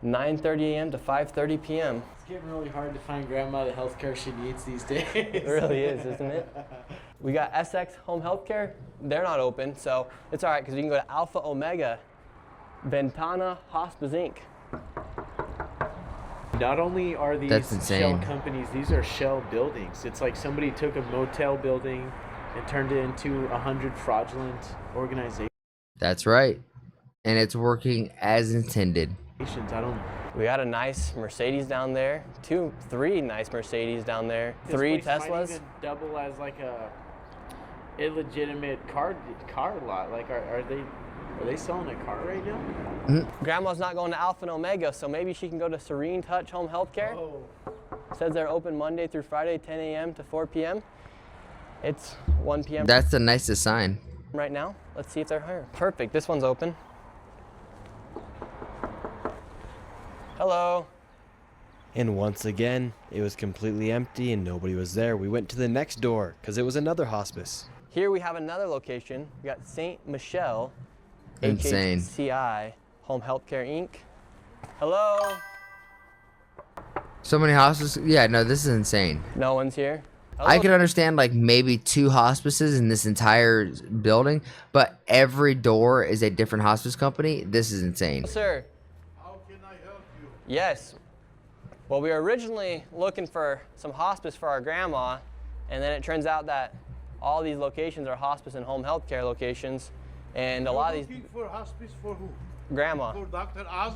9:30 a.m. to 5:30 p.m. It's getting really hard to find grandma the healthcare she needs these days. It really is, isn't it? We got SX Home Healthcare. They're not open, so it's all right because we can go to Alpha Omega Ventana Hospice Inc. Not only are these That's shell insane. companies, these are shell buildings. It's like somebody took a motel building and turned it into 100 fraudulent organizations. That's right. And it's working as intended. I don't. We got a nice Mercedes down there. Three nice Mercedes down there. This 3 place might Teslas. even double as like a illegitimate car lot. Like, are they selling a car right now? Grandma's not going to Alpha and Omega, so maybe she can go to Serene Touch Home Healthcare. Oh. Says they're open Monday through Friday, 10 a.m. to 4 p.m. It's 1 p.m. That's the nicest sign. right now. Let's see if they're hiring. Perfect. This one's open. Hello. And once again, it was completely empty and nobody was there. We went to the next door because it was another hospice. Here we have another location. We got St. Michelle, Insane. HHCI, Home Healthcare Inc. Hello. So many hospices. Yeah, no, this is insane. No one's here. I could understand like maybe 2 hospices in this entire building, but every door is a different hospice company. This is insane. Sir. How can I help you? Yes. Well, we were originally looking for some hospice for our grandma, and then it turns out that all these locations are hospice and home health care locations, and a lot of these. Looking for hospice for who? Grandma. For Dr. Oz?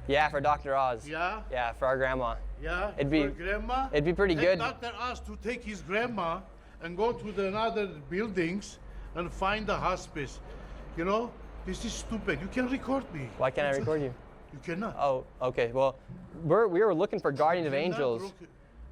Yeah, for Dr. Oz. Yeah? Yeah, for our grandma. Yeah? It'd be- for grandma? it'd be pretty Take good. Dr. Oz to take his grandma and go to the other buildings and find the hospice. You know, this is stupid. You can record me. Why can't I record you? You cannot. Oh, okay. Well, we were looking for Guardian of You're not Angels. broken.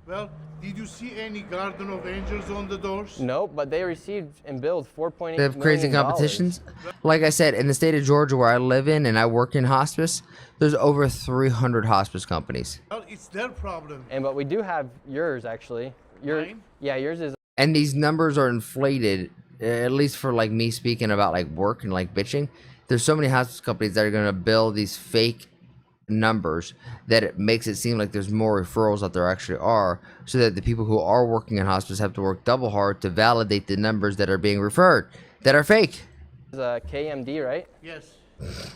Well, did you see any Garden of Angels on the doors? Nope, but they received and billed $4.8 They have crazy million. competitions. Like I said, in the state of Georgia where I live in and I work in hospice, there's over 300 hospice companies. Well, it's their problem. But we do have yours actually. Mine? Yeah, yours is. And these numbers are inflated, at least for like me speaking about like work and like bitching. There's so many hospice companies that are going to bill these fake numbers that it makes it seem like there's more referrals than there actually are, so that the people who are working in hospice have to work double hard to validate the numbers that are being referred that are fake. Is a KMD, right? Yes.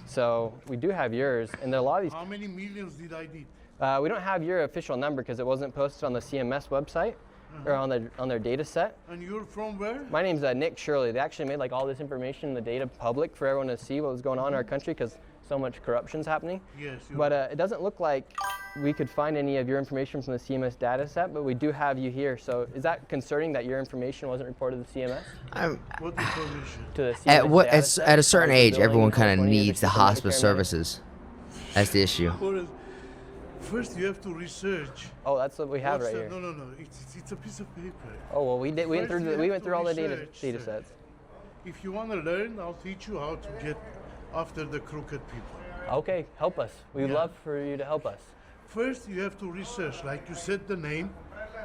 So we do have yours, and a lot of How many millions did I need? these. We don't have your official number because it wasn't posted on the CMS website or on their data set. And you're from where? My name's Nick Shirley. They actually made like all this information, the data public for everyone to see what was going on in our country because so much corruption's happening. Yes. But it doesn't look like we could find any of your information from the CMS data set, but we do have you here. So is that concerning that your information wasn't reported to CMS? What information? To the CMS At what data set? at a certain Like the age, billing everyone and kind of 20 needs the Medicare, hospice Medicare. services. That's the issue. First, you have to research. Oh, that's what we have What's right the- here. No. It's a piece of paper. Oh well, we went First, through you we have went to through all the research, data sir. sets. If you want to learn, I'll teach you how to get after the crooked people. Okay, help us. We'd Yeah. love for you to help us. First, you have to research. Like you said the name,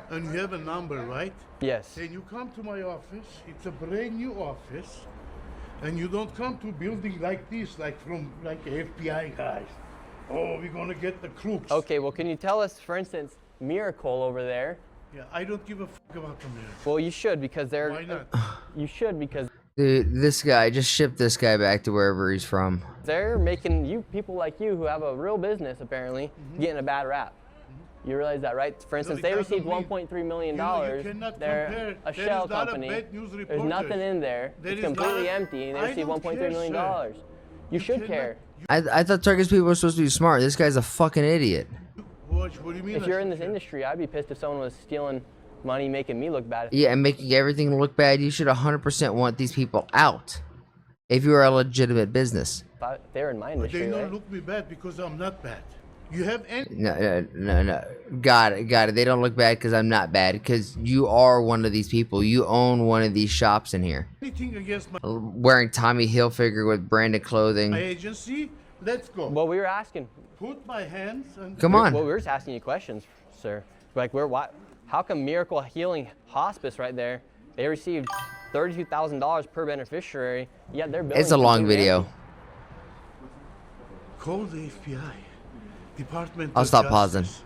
and you have a number, right? Yes. Then you come to my office. It's a brand new office, and you don't come to a building like this, like from like FBI guys. Oh, we're gonna get the crooks. Okay, well, can you tell us, for instance, Miracle over there? Yeah, I don't give a fuck about the mirror. Well, you should because they're. Why not? You should because Dude, this guy, just ship this guy back to wherever he's from. they're making you people like you who have a real business apparently getting a bad rap. You realize that, right? For instance, it they doesn't received mean- 1.3 million you dollars. cannot They're compare. a There shell is not a company. bad news There's reporter. nothing in there. There It's is completely not a- empty, and they I received don't 1.3 care, million sir. dollars. You should cannot- care. I thought Turkish people were supposed to be smart. This guy's a fucking idiot. What do you mean? If I you're in should this care? industry, I'd be pissed if someone was stealing money, making me look bad. Yeah, and making everything look bad. You should 100% want these people out if you are a legitimate business. If they're in my But they industry, don't right? look me bad because I'm not bad. You have any? No. Got it. They don't look bad because I'm not bad. Because you are one of these people. You own one of these shops in here. Anything against my Wearing Tommy Hilfiger with branded clothing. agency? Let's go. Well, we were asking. Put my hands and Come on. Well, we were just asking you questions, sir. Like, how come Miracle Healing Hospice right there? They received $32,000 per beneficiary. Yet they're billing. It's a long completely video. empty. call the FBI. Department I'll of stop pausing. Justice.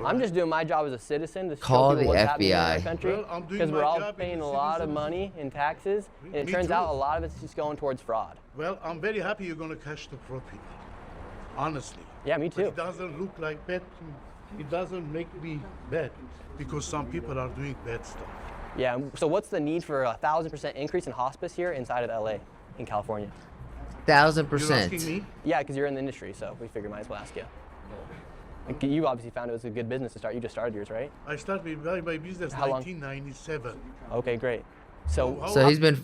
I'm just doing my job as a citizen to Call show people the what's happening in FBI. our country, Well, I'm doing because we're my all job as a paying a lot of citizen. money in taxes, and it Me turns too. out a lot of it's just going towards fraud. Well, I'm very happy you're going to catch the fraud people. Honestly. Yeah, me But too. it doesn't look like bad. It doesn't make me bad because some people are doing bad stuff. Yeah. So what's the need for a 1,000% increase in hospice here inside of LA, in California? 1000%. You're asking me? Yeah, because you're in the industry, so we figured might as well ask you. Like, you obviously found it was a good business to start. You just started yours, right? I started my business in How long? 1997. Okay, great. So, So he's been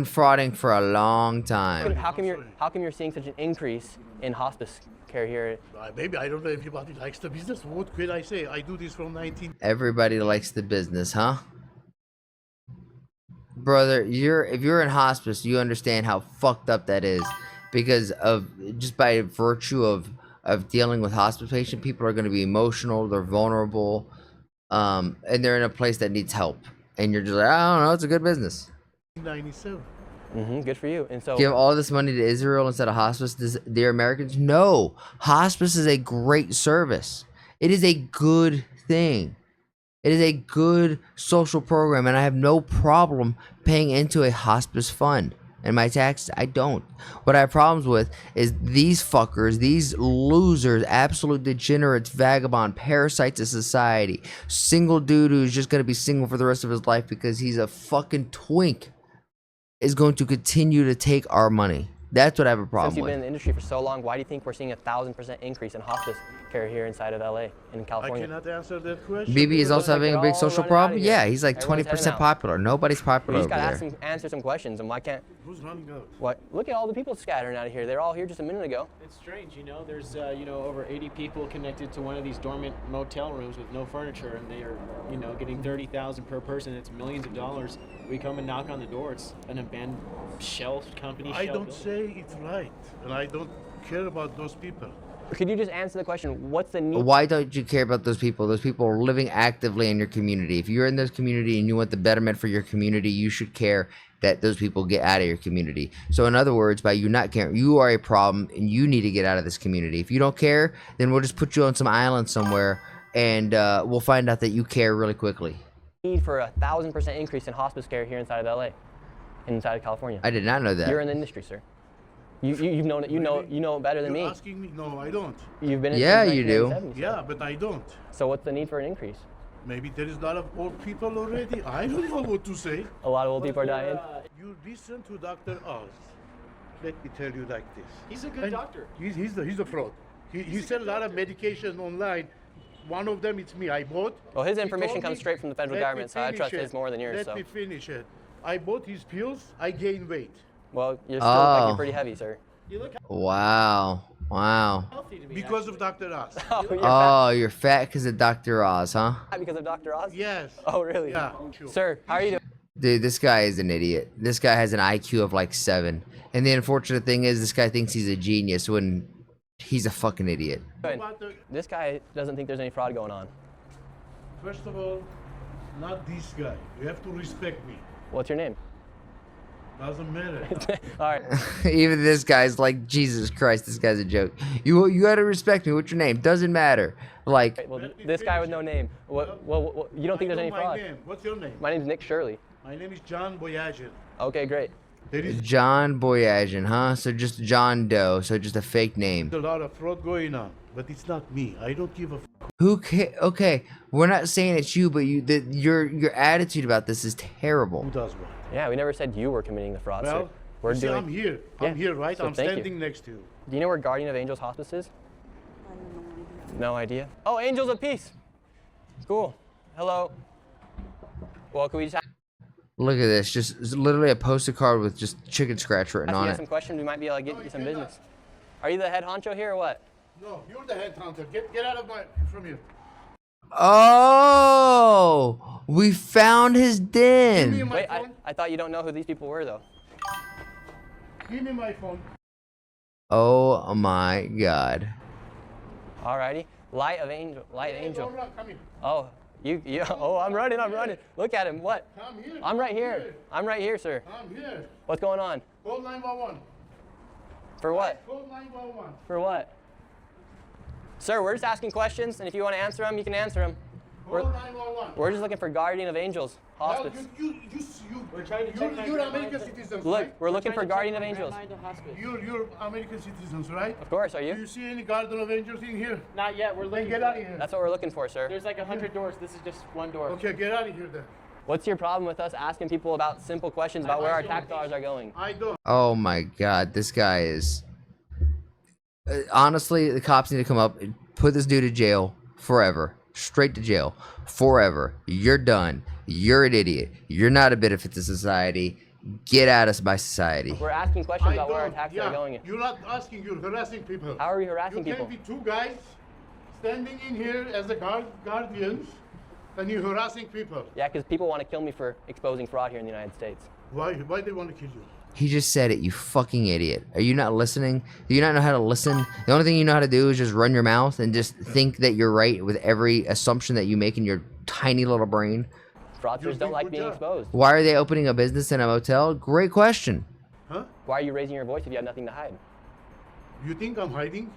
frauding for a long time. how come you're seeing such an increase in hospice care here? Maybe I don't know if everybody likes the business. What could I say? I do this from 19. Everybody likes the business, huh? Brother, if you're in hospice, you understand how fucked up that is, because of just by virtue of dealing with hospice patient, people are going to be emotional, they're vulnerable, and they're in a place that needs help, and you're just like, I don't know, it's a good business. 97. Good for you. And so Give all this money to Israel instead of hospice, dear Americans? No, hospice is a great service. It is a good thing. It is a good social program, and I have no problem paying into a hospice fund. And my taxes, I don't. What I have problems with is these fuckers, these losers, absolute degenerates, vagabond, parasites of society. Single dude who's just going to be single for the rest of his life because he's a fucking twink is going to continue to take our money. That's what I have a problem since you've with. been in the industry for so long, why do you think we're seeing a 1,000% increase in hospice care here inside of LA in I California? cannot answer that question. BB is also like having they're a big all social running problem. outta here. Yeah, he's like Everyone's heading 20% out. Popular. Nobody's You popular just over gotta there. answer some questions, and why can't? Who's running out? What? Look at all the people scattering out of here. They're all here just a minute ago. It's strange, you know. There's over 80 people connected to one of these dormant motel rooms with no furniture, and they are, getting $30,000 per person. It's millions of dollars. We come and knock on the door. It's an abandoned shell company. I shell don't building. say it's right, and I don't care about those people. Could you just answer the question? What's the need? Why don't you care about those people? Those people are living actively in your community. If you're in this community and you want the betterment for your community, you should care that those people get out of your community. So in other words, by you not caring, you are a problem and you need to get out of this community. If you don't care, then we'll just put you on some island somewhere and we'll find out that you care really quickly. Need for a 1,000% increase in hospice care here inside of LA, inside of California. I did not know that. You're in the industry, sir. You've known it. You know it better than You're me. asking me? No, I don't. You've been in Yeah, since you do. 1970s. Yeah, but I don't. So what's the need for an increase? Maybe there is a lot of old people already. I don't know what to say. A lot of old people are dying. You listen to Dr. Oz. Let me tell you like this. He's a good And doctor. He's a fraud. He sell a lot of medication online. One of them, it's me. I bought. Well, his He information told comes me, straight from the federal "Let me government, so I finish trust it. his more than yours. Let So, me finish it. I bought his pills. I gained weight. well, you're still like Oh. you're pretty heavy, sir. You look Wow. Wow. healthy to me. Because of Dr. Oz. Oh, you're Oh, you're fat because of Dr. Oz, huh? fat because of Dr. Oz? Yes. Oh, really? Yeah. Sure. Sir, how are you doing? Dude, this guy is an idiot. This guy has an IQ of like 7. And the unfortunate thing is this guy thinks he's a genius when he's a fucking idiot. About the- This guy doesn't think there's any fraud going on. First of all, not this guy. You have to respect me. What's your name? Doesn't matter. All right. Even this guy's like, Jesus Christ, this guy's a joke. You gotta respect me. What's your name? Doesn't matter. Like, Well, this guy with no name. What, you don't think there's any my fraud? name. What's your name? My name's Nick Shirley. My name is John Boyajian. Okay, great. There is John Boyajian, huh? So just John Doe. So just a fake name. a lot of fraud going on, but it's not me. I don't give a f. Who Okay, we're not saying it's you, but your attitude about this is terrible. Who does what? Yeah, we never said you were committing the fraud, sir. Well, We're you see, doing. I'm here. Yeah, I'm here, right? so I'm thank you. standing next to you. Do you know where Guardian of Angels Hospice is? No idea. Oh, Angels of Peace. Cool. Hello. Well, can we just ask Look at this, just literally a poster card with just chicken scratch written you on some it. questions? We might be able to get you some cannot. business. Are you the head honcho here or what? No, you're the headhunter. Get out of from here. Oh, we found his Give me den. my Wait, phone. I thought you don't know who these people were though. Give me my phone. Oh my God. Alrighty. Light of Angel. Light Angel. Don't run. Come here. Oh, you. Oh, I'm running. Look at him. What? Come here. I'm right Come here. I'm right here, sir. I'm here. What's going on? Call 911. For what? Call 911. For what? Sir, we're just asking questions, and if you want to answer them, you can answer them. Call 911. We're just looking for Guardian of Angels, Hospice. We're trying to check my You're grandma American into- citizens, Look, right? we're looking for Trying to check Guardian my of Angels. grandma into hospice. You're American citizens, right? Of course, are Do you? you see any Guardian of Angels in here? Not yet. We're Then looking. get out of here. That's what we're looking for, sir. There's like 100 doors. This is just one door. Okay, get out of here then. What's your problem with us asking people about simple questions about where our tax dollars are going? I don't. Oh my god, this guy is. Honestly, the cops need to come up and put this dude in jail forever. Straight to jail. Forever. You're done. You're an idiot. You're not a benefit to society. Get out of my society. We're asking questions I about where our don't. taxes Yeah, are going. you're not asking, you're harassing people. How are we harassing You people? can't be two guys standing in here as the guardians and you're harassing people. Yeah, because people want to kill me for exposing fraud here in the United States. Why they want to kill you? He just said it, you fucking idiot. Are you not listening? Do you not know how to listen? The only thing you know how to do is just run your mouth and just think that you're right with every assumption that you make in your tiny little brain. Fraudsters don't like good being job. exposed. Why are they opening a business in a motel? Great question. Huh? Why are you raising your voice if you have nothing to hide? You think I'm hiding?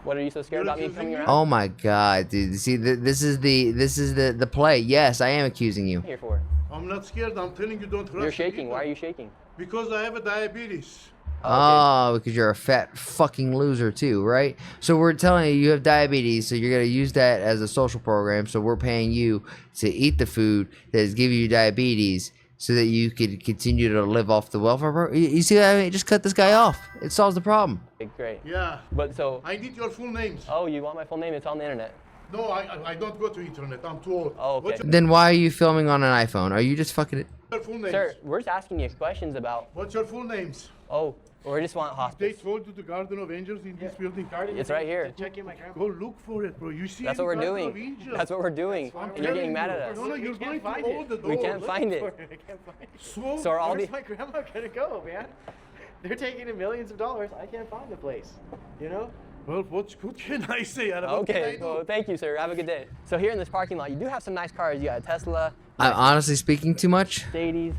What are you so scared You're about me accusing coming me? around Oh my god, dude. See, this is the play. Yes, I am accusing you. here for? I'm not scared. I'm telling you, don't harass You're shaking. people. Why are you shaking? Because I have a diabetes. Oh, because you're a fat fucking loser too, right? So we're telling you have diabetes, so you're gonna use that as a social program. So we're paying you to eat the food that is giving you diabetes, so that you could continue to live off the welfare program. You see what I mean? Just cut this guy off. It solves the problem. Okay, great. Yeah. But so, I need your full names. oh, you want my full name? It's on the internet. No, I don't go to internet. I'm too old. Oh, okay. What's Then why are you filming on an iPhone? Are you just fucking? your full names? Sir, we're just asking you questions about. What's your full names? Oh, we just want They hospice. told you the Garden of Angels in this building. Guardian It's to- right here. To check in my grandma. Go look for it, bro. You see That's any what we're Garden of doing. Angels? That's what we're doing. I'm And you're getting telling mad at you. us. No, no, We you're can't going to find all it. the doors. We can't find it. I can't find it. So, So are all Where's the my grandma gonna go, man? They're taking in millions of dollars. I can't find the place. You know? well, what can I say? What can Okay, I do? well, thank you, sir. Have a good day. So here in this parking lot, you do have some nice cars. You got a Tesla, I'm honestly speaking too much. Mercedes.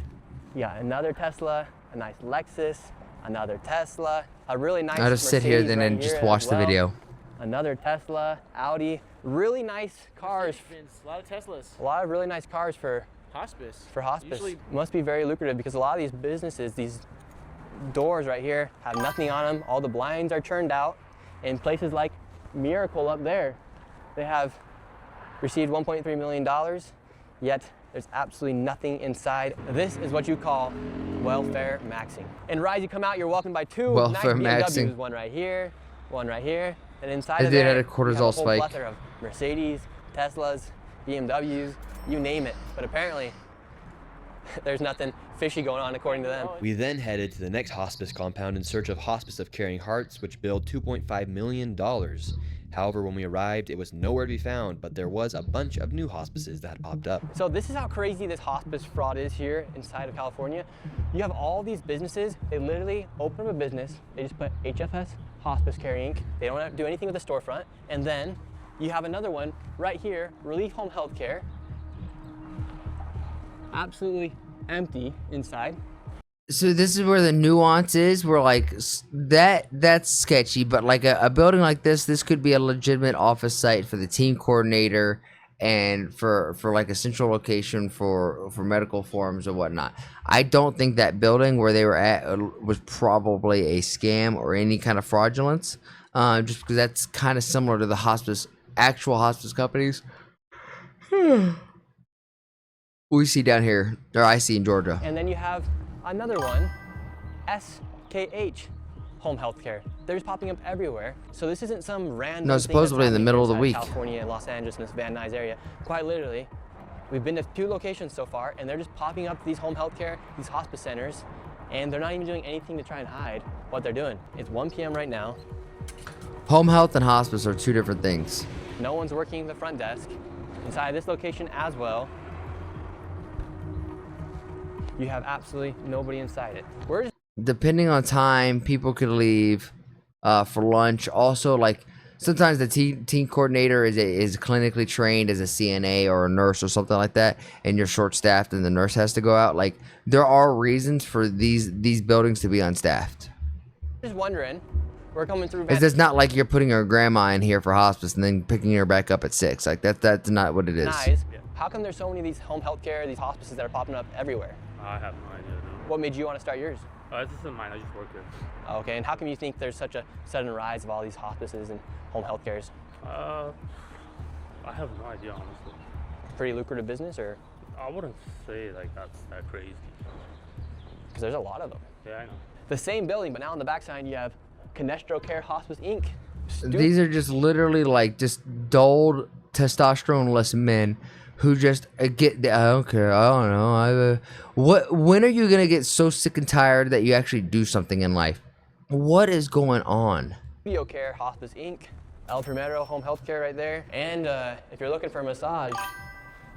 You got another Tesla, a nice Lexus, another Tesla, a really nice I'll just sit here Mercedes then right and just here watch as the well. video. Another Tesla, Audi. Really nice cars. A lot of Teslas. A lot of really nice cars for Hospice. hospice. Usually, Must be very lucrative because a lot of these businesses, these doors right here have nothing on them. All the blinds are turned out. In places like Miracle up there, they have received $1.3 million, yet there's absolutely nothing inside. This is what you call welfare maxing. And Rise, you come out, you're welcomed by two Welfare nice BMWs, maxing. one right here, and inside They of did there, had a you have cortisol a whole spike. plethora of Mercedes, Teslas, BMWs, you name it. But apparently, there's nothing fishy going on according to them. We then headed to the next hospice compound in search of Hospice of Caring Hearts, which billed $2.5 million. However, when we arrived, it was nowhere to be found, but there was a bunch of new hospices that had popped up. So this is how crazy this hospice fraud is here inside of California. You have all these businesses, they literally open up a business, they just put HFS Hospice Care Inc. They don't have to do anything with the storefront. And then you have another one right here, Relief Home Healthcare. Absolutely empty inside. So this is where the nuance is. We're like that's sketchy, but like a building like this could be a legitimate office site for the team coordinator and for like a central location for medical forums or whatnot. I don't think that building where they were at was probably a scam or any kind of fraudulence, just because that's kind of similar to the actual hospice companies we see down here, or I see in Georgia. And then you have another one, SKH Home Healthcare. They're just popping up everywhere. So this isn't some random No, thing supposedly that's in the happening middle of the inside week. California, Los Angeles, and this Van Nuys area. Quite literally, we've been to 2 locations so far, and they're just popping up these home healthcare, these hospice centers, and they're not even doing anything to try and hide what they're doing. It's 1 p.m. right now. Home health and hospice are two different things. No one's working the front desk. Inside this location as well, you have absolutely nobody inside it. We're just Depending on time, people could leave for lunch. Also, like sometimes the team coordinator is clinically trained as a CNA or a nurse or something like that, and you're short staffed and the nurse has to go out. Like there are reasons for these buildings to be unstaffed. just wondering We're coming through. It's not like you're putting your grandma in here for hospice and then picking her back up at 6. Like that's not what it is. Nice. How come there's so many of these home health care, these hospices that are popping up everywhere? I have no idea. No. What made you want to start yours? This isn't mine. I just work here. Okay, and how come you think there's such a sudden rise of all these hospices and home health cares? I have no idea, honestly. Pretty lucrative business, or? I wouldn't say like that's that crazy. Because there's a lot of them. Yeah, I know. The same building, but now on the backside you have Canestro Care Hospice Inc. These are just literally like just dulled testosterone-less men who just get. I don't care. I don't know. When are you gonna get so sick and tired that you actually do something in life? What is going on? Studio Care Hospice Inc. El Primero Home Health Care right there. And if you're looking for a massage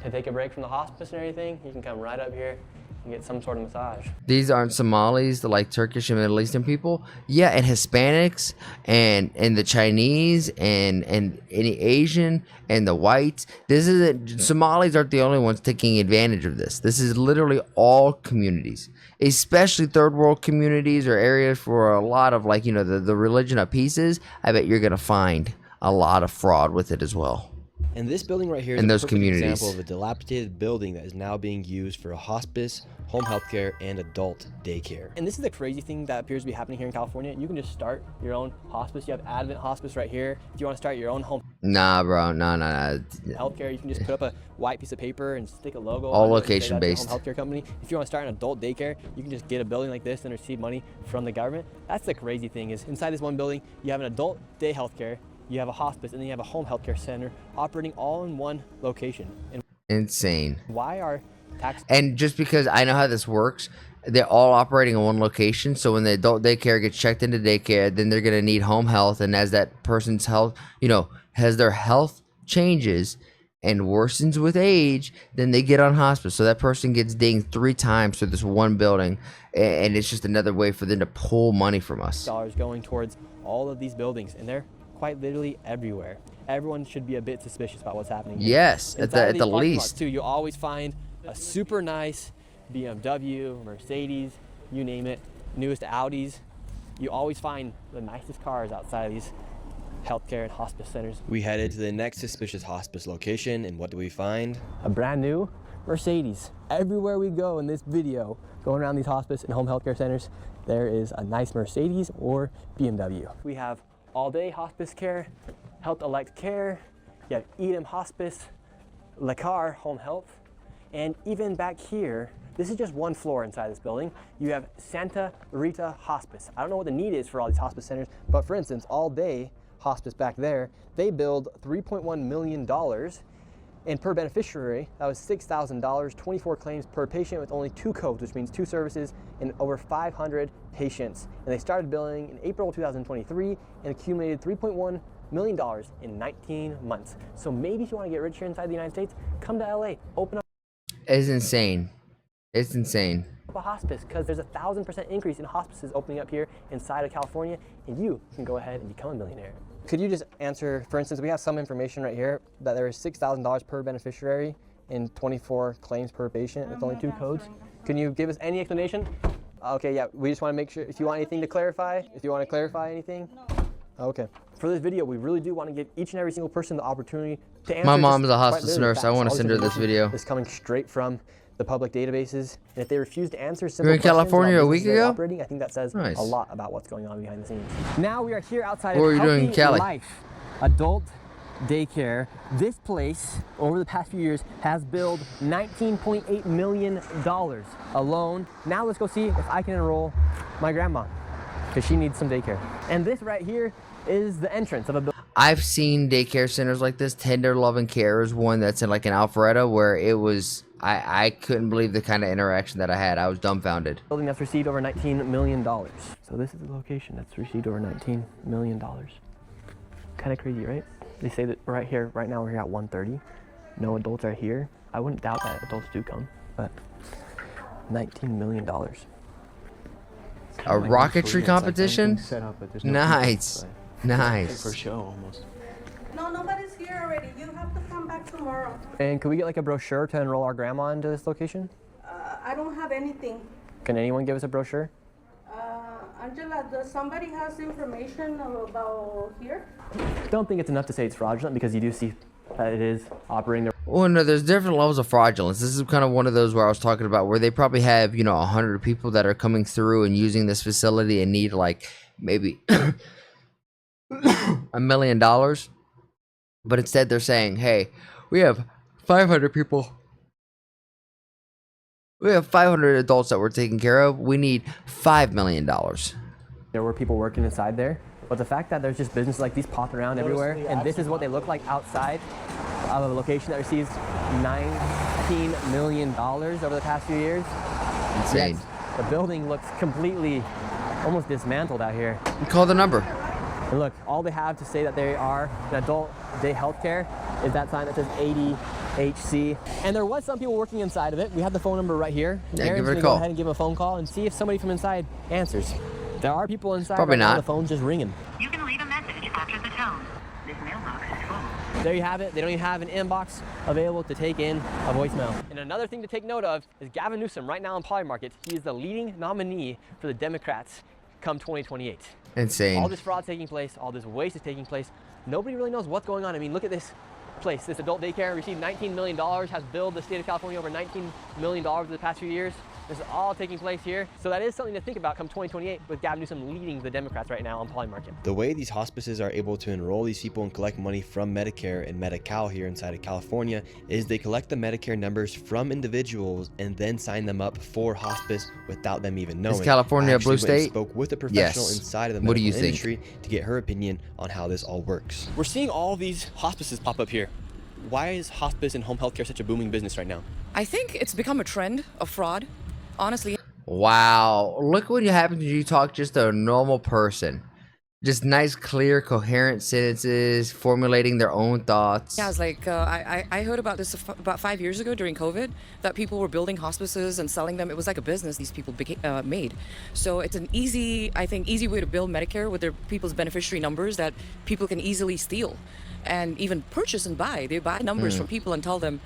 to take a break from the hospice and everything, you can come right up here and get some sort of massage. These aren't Somalis, the like Turkish and Middle Eastern people. Yeah, and Hispanics and the Chinese and any Asian and the whites. This isn't, Somalis aren't the only ones taking advantage of this. This is literally all communities, especially third world communities or areas for a lot of like, you know, the religion of pieces. I bet you're gonna find a lot of fraud with it as well. And this building right here is in a those perfect communities. example of a dilapidated building that is now being used for a hospice, home health care, and adult daycare. And this is the crazy thing that appears to be happening here in California. You can just start your own hospice. You have Advent Hospice right here. If you want to start your own home Nah, bro. Nah. healthcare, you can just put up a white piece of paper and stick a logo All on it and say location that's your based. home healthcare company. If you want to start an adult daycare, you can just get a building like this and receive money from the government. That's the crazy thing is inside this one building, you have an adult day healthcare, you have a hospice, and then you have a home healthcare center operating all in one location. And Insane. why are tax? And just because I know how this works, they're all operating in one location. So when the adult daycare gets checked into daycare, then they're gonna need home health. And as that person's health, you know, as their health changes and worsens with age, then they get on hospice. So that person gets dinged 3 times through this one building, and it's just another way for them to pull money from us. Dollars going towards all of these buildings, and they're quite literally everywhere. Everyone should be a bit suspicious about what's happening here. Yes, at Inside of the these parking lots, least. too, you'll always find a super nice BMW, Mercedes, you name it, newest Audis. You always find the nicest cars outside of these healthcare and hospice centers. We headed to the next suspicious hospice location, and what do we find? A brand new Mercedes. Everywhere we go in this video, going around these hospice and home healthcare centers, there is a nice Mercedes or BMW. We have all-day hospice care, Health Elect Care, you have Edom Hospice, Lacar Home Health, and even back here, this is just one floor inside this building, you have Santa Rita Hospice. I don't know what the need is for all these hospice centers, but for instance, all-day hospice back there, they billed $3.1 million, and per beneficiary, that was $6,000, 24 claims per patient with only 2 codes, which means 2 services and over 500 patients. And they started billing in April 2023 and accumulated $3.1 million in 19 months. So maybe if you want to get rich here inside the United States, come to LA, open up It's insane. It's insane. a hospice, because there's a 1,000% increase in hospices opening up here inside of California, and you can go ahead and become a millionaire. Could you just answer, for instance, we have some information right here that there is $6,000 per beneficiary and 24 claims per patient with only 2 codes. Can you give us any explanation? Okay, yeah, we just want to make sure, if you want anything to clarify, anything. Okay. For this video, we really do want to give each and every single person the opportunity to answer. My mom's a quite hospice literally nurse. I facts. want to All send her this information video. is coming straight from the public databases, and if they refuse to answer You simple were in questions California about a week businesses they're ago? operating, I think that says Nice. a lot about what's going on behind the scenes. Now we are here outside What of were you doing in Healthy Cali? Life Adult Daycare. This place, over the past few years, has billed $19.8 million alone. Now let's go see if I can enroll my grandma, because she needs some daycare. And this right here is the entrance of a building. I've seen daycare centers like this. Tender Loving Care is one that's in like an Alpharetta where it was, I couldn't believe the kind of interaction that I had. I was dumbfounded. Building that's received over $19 million. So this is the location that's received over $19 million. Kind of crazy, right? They say that right here, right now we're here at 1:30. No adults are here. I wouldn't doubt that adults do come, but $19 million. A rocketry competition? Nice. Nice. For show almost. No, nobody's here already. You have to come back tomorrow. And can we get like a brochure to enroll our grandma into this location? I don't have anything. Can anyone give us a brochure? I Angela, does somebody has information about here? Don't think it's enough to say it's fraudulent because you do see that it is operating there. Well, no, there's different levels of fraudulence. This is kind of one of those where I was talking about where they probably have, 100 people that are coming through and using this facility and need like maybe $1 million. But instead they're saying, hey, we have 500 people. We have 500 adults that we're taking care of. We need $5 million. There were people working inside there. But the fact that there's just businesses like these popping around everywhere, and this is what they look like outside of a location that receives $19 million over the past few years. Insane. Yet the building looks completely, almost dismantled out here. You call the number. And look, all they have to say that they are an adult day healthcare is that sign that says ADHD. And there was some people working inside of it. We have the phone number right here. Yeah, Aaron's give it a gonna call. Go ahead and give a phone call and see if somebody from inside answers. There are people inside. Probably right now, not. the phone's just ringing. You can leave a message after the tone. This mailbox is full. There you have it. They don't even have an inbox available to take in a voicemail. And another thing to take note of is Gavin Newsom right now in Poly Market. He is the leading nominee for the Democrats come 2028. Insane. All this fraud taking place, all this waste is taking place. Nobody really knows what's going on. I mean, look at this place. This adult daycare received $19 million, has billed the state of California over $19 million over the past few years. This is all taking place here. So that is something to think about come 2028 with Gavin Newsom leading the Democrats right now on Poly Market. The way these hospices are able to enroll these people and collect money from Medicare and Medi-Cal here inside of California is they collect the Medicare numbers from individuals and then sign them up for hospice without them even knowing. Is California a blue went and state? Spoke with a professional Yes. inside of the What do medical you think? industry to get her opinion on how this all works. We're seeing all these hospices pop up here. Why is hospice and home healthcare such a booming business right now? I think it's become a trend of fraud, honestly. Wow. Look what happens when you talk just to a normal person. Just nice, clear, coherent sentences, formulating their own thoughts. Yeah, it's like I heard about this about 5 years ago during COVID, that people were building hospices and selling them. It was like a business these people made. So it's an easy way to build Medicare with their people's beneficiary numbers that people can easily steal and even purchase and buy. They buy numbers from people and tell them,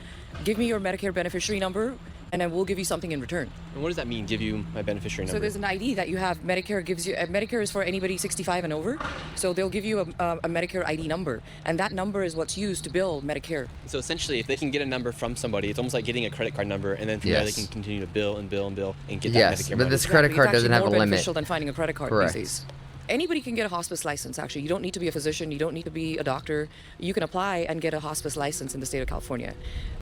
give me your Medicare beneficiary number, and then we'll give you something in return. And what does that mean, give you my beneficiary number? So there's an ID that you have. Medicare gives you. Medicare is for anybody 65 and over. So they'll give you a Medicare ID number, and that number is what's used to bill Medicare. So essentially, if they can get a number from somebody, it's almost like getting a credit card number, and then from there they can continue to bill and bill and bill and get that Medicare but money. this credit card doesn't have a It's actually more limit. beneficial than finding a credit card Correct. these days. Anybody can get a hospice license, actually. You don't need to be a physician. You don't need to be a doctor. You can apply and get a hospice license in the state of California.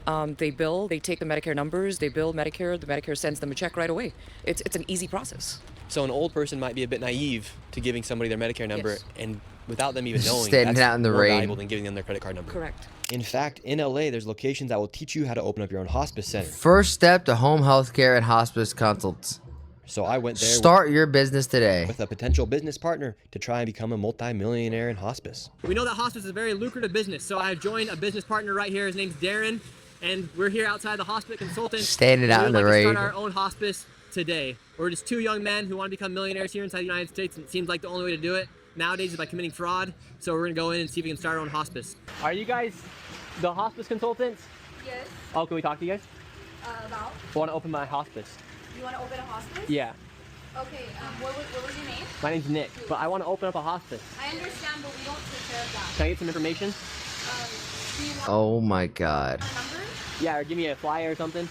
They take the Medicare numbers, they bill Medicare, the Medicare sends them a check right away. It's an easy process. So an old person might be a bit naive to giving somebody their Medicare number, Yes. and without them even knowing, Standing that's out in the more rain. valuable than giving them their credit card number. Correct. In fact, in LA, there's locations that will teach you how to open up your own hospice center. First step to home health care and hospice consults. So I went there Start your business today. with a potential business partner to try and become a multi-millionaire in hospice. We know that hospice is a very lucrative business, so I've joined a business partner right here. His name's Darren, and we're here outside the hospice consultant. Standing out in the We would like to rain. start our own hospice today. We're just two young men who want to become millionaires here inside the United States, and it seems like the only way to do it nowadays is by committing fraud. So we're gonna go in and see if we can start our own hospice. Are you guys the hospice consultants? Yes. Oh, can we talk to you guys? About? I want to open my hospice. You want to open a hospice? Yeah. Okay. What was your name? My name's Nick, but I want to open up a hospice. I understand, but we don't take care of that. Can I get some information? Do you want Oh my god. a number? Yeah, or give me a flyer or something.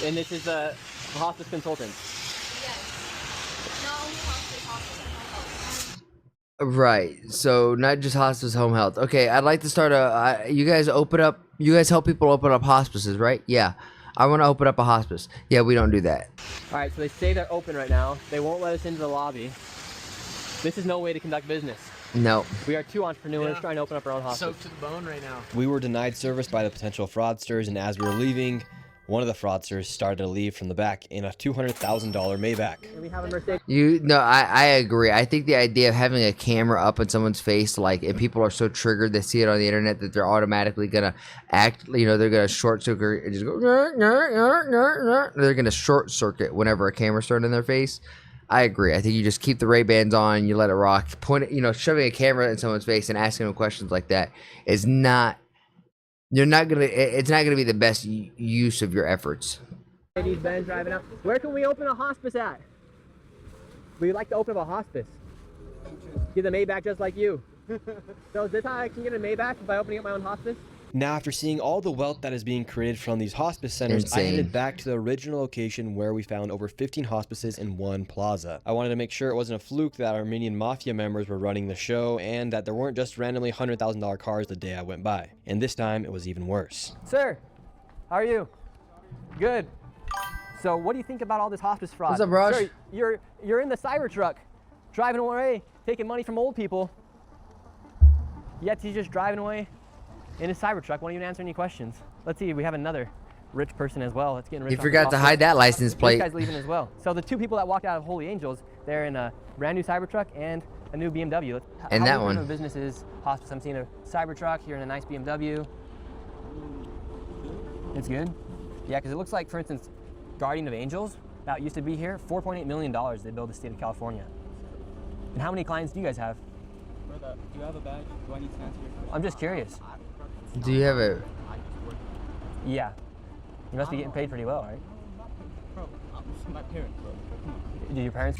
And this is the hospice consultant. Yes. Not only hospice and home health. Right. So not just hospice, home health. Okay, I'd like to start you guys help people open up hospices, right? Yeah. I want to open up a hospice. Yeah, we don't do that. All right, so they say they're open right now. They won't let us into the lobby. This is no way to conduct business. No. We are two entrepreneurs trying to open up our own hospice. Soaked to the bone right now. We were denied service by the potential fraudsters, and as we were leaving, one of the fraudsters started to leave from the back in a $200,000 Maybach. Can we have a mistake? I agree. I think the idea of having a camera up in someone's face, like, and people are so triggered, they see it on the internet that they're automatically gonna act, they're gonna short circuit and just go, they're gonna short circuit whenever a camera's thrown in their face. I agree. I think you just keep the Ray-Bans on, you let it rock. Shoving a camera in someone's face and asking them questions like that is not. It's not gonna be the best use of your efforts. Mercedes Benz driving out. Where can we open a hospice at? We'd like to open up a hospice. Get a Maybach just like you. So is this how I can get a Maybach by opening up my own hospice? Now, after seeing all the wealth that is being created from these hospice centers, I headed back to the original location where we found over 15 hospices in one plaza. I wanted to make sure it wasn't a fluke that Armenian mafia members were running the show and that there weren't just randomly $100,000 cars the day I went by. And this time, it was even worse. Sir, how are you? Good. So what do you think about all this hospice fraud? What's up, Raj? Sir, you're in the Cybertruck, driving away, taking money from old people. Yet he's just driving away in his Cybertruck, won't even answer any questions. Let's see, we have another rich person as well. That's getting rich. He forgot to hide that license plate. This guy's leaving as well. So the two people that walked out of Holy Angels, they're in a brand new Cybertruck and a new BMW. And that one. Business is hospice. I'm seeing a Cybertruck here in a nice BMW. It's good. Yeah, because it looks like, for instance, Guardian of Angels, that used to be here, $4.8 million they built the state of California. And how many clients do you guys have? Brother, do you have a badge? Do I need to answer your question? I'm just curious. Do you have a... Yeah. You must be getting paid pretty well, right? Bro, this is my parents, bro. Do your parents?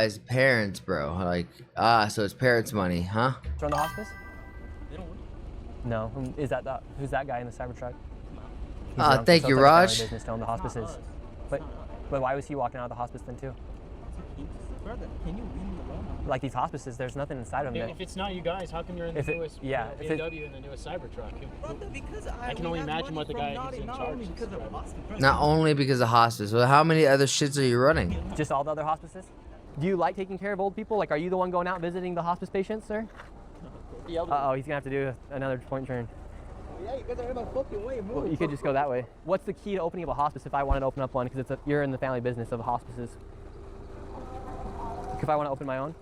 His parents, bro. Like, so it's parents' money, huh? Run the hospice? They don't work. No. Who's that guy in the Cybertruck? Thank you, Raj. Business to own the hospices. But why was he walking out of the hospice then too? Brother, can you leave me alone? Like these hospices, there's nothing inside of them. If it's not you guys, how come you're in the newest BMW and the newest Cybertruck? Brother, because I can only imagine what the guy who's in charge is. Not only because of hospice, but how many other shits are you running? Just all the other hospices? Do you like taking care of old people? Like, are you the one going out visiting the hospice patients, sir? Uh-oh, he's gonna have to do another point turn. Yeah, you guys are in my fucking way. Move. Well, you could just go that way. What's the key to opening up a hospice if I wanted to open up one? Because you're in the family business of hospices. If I want to open my own?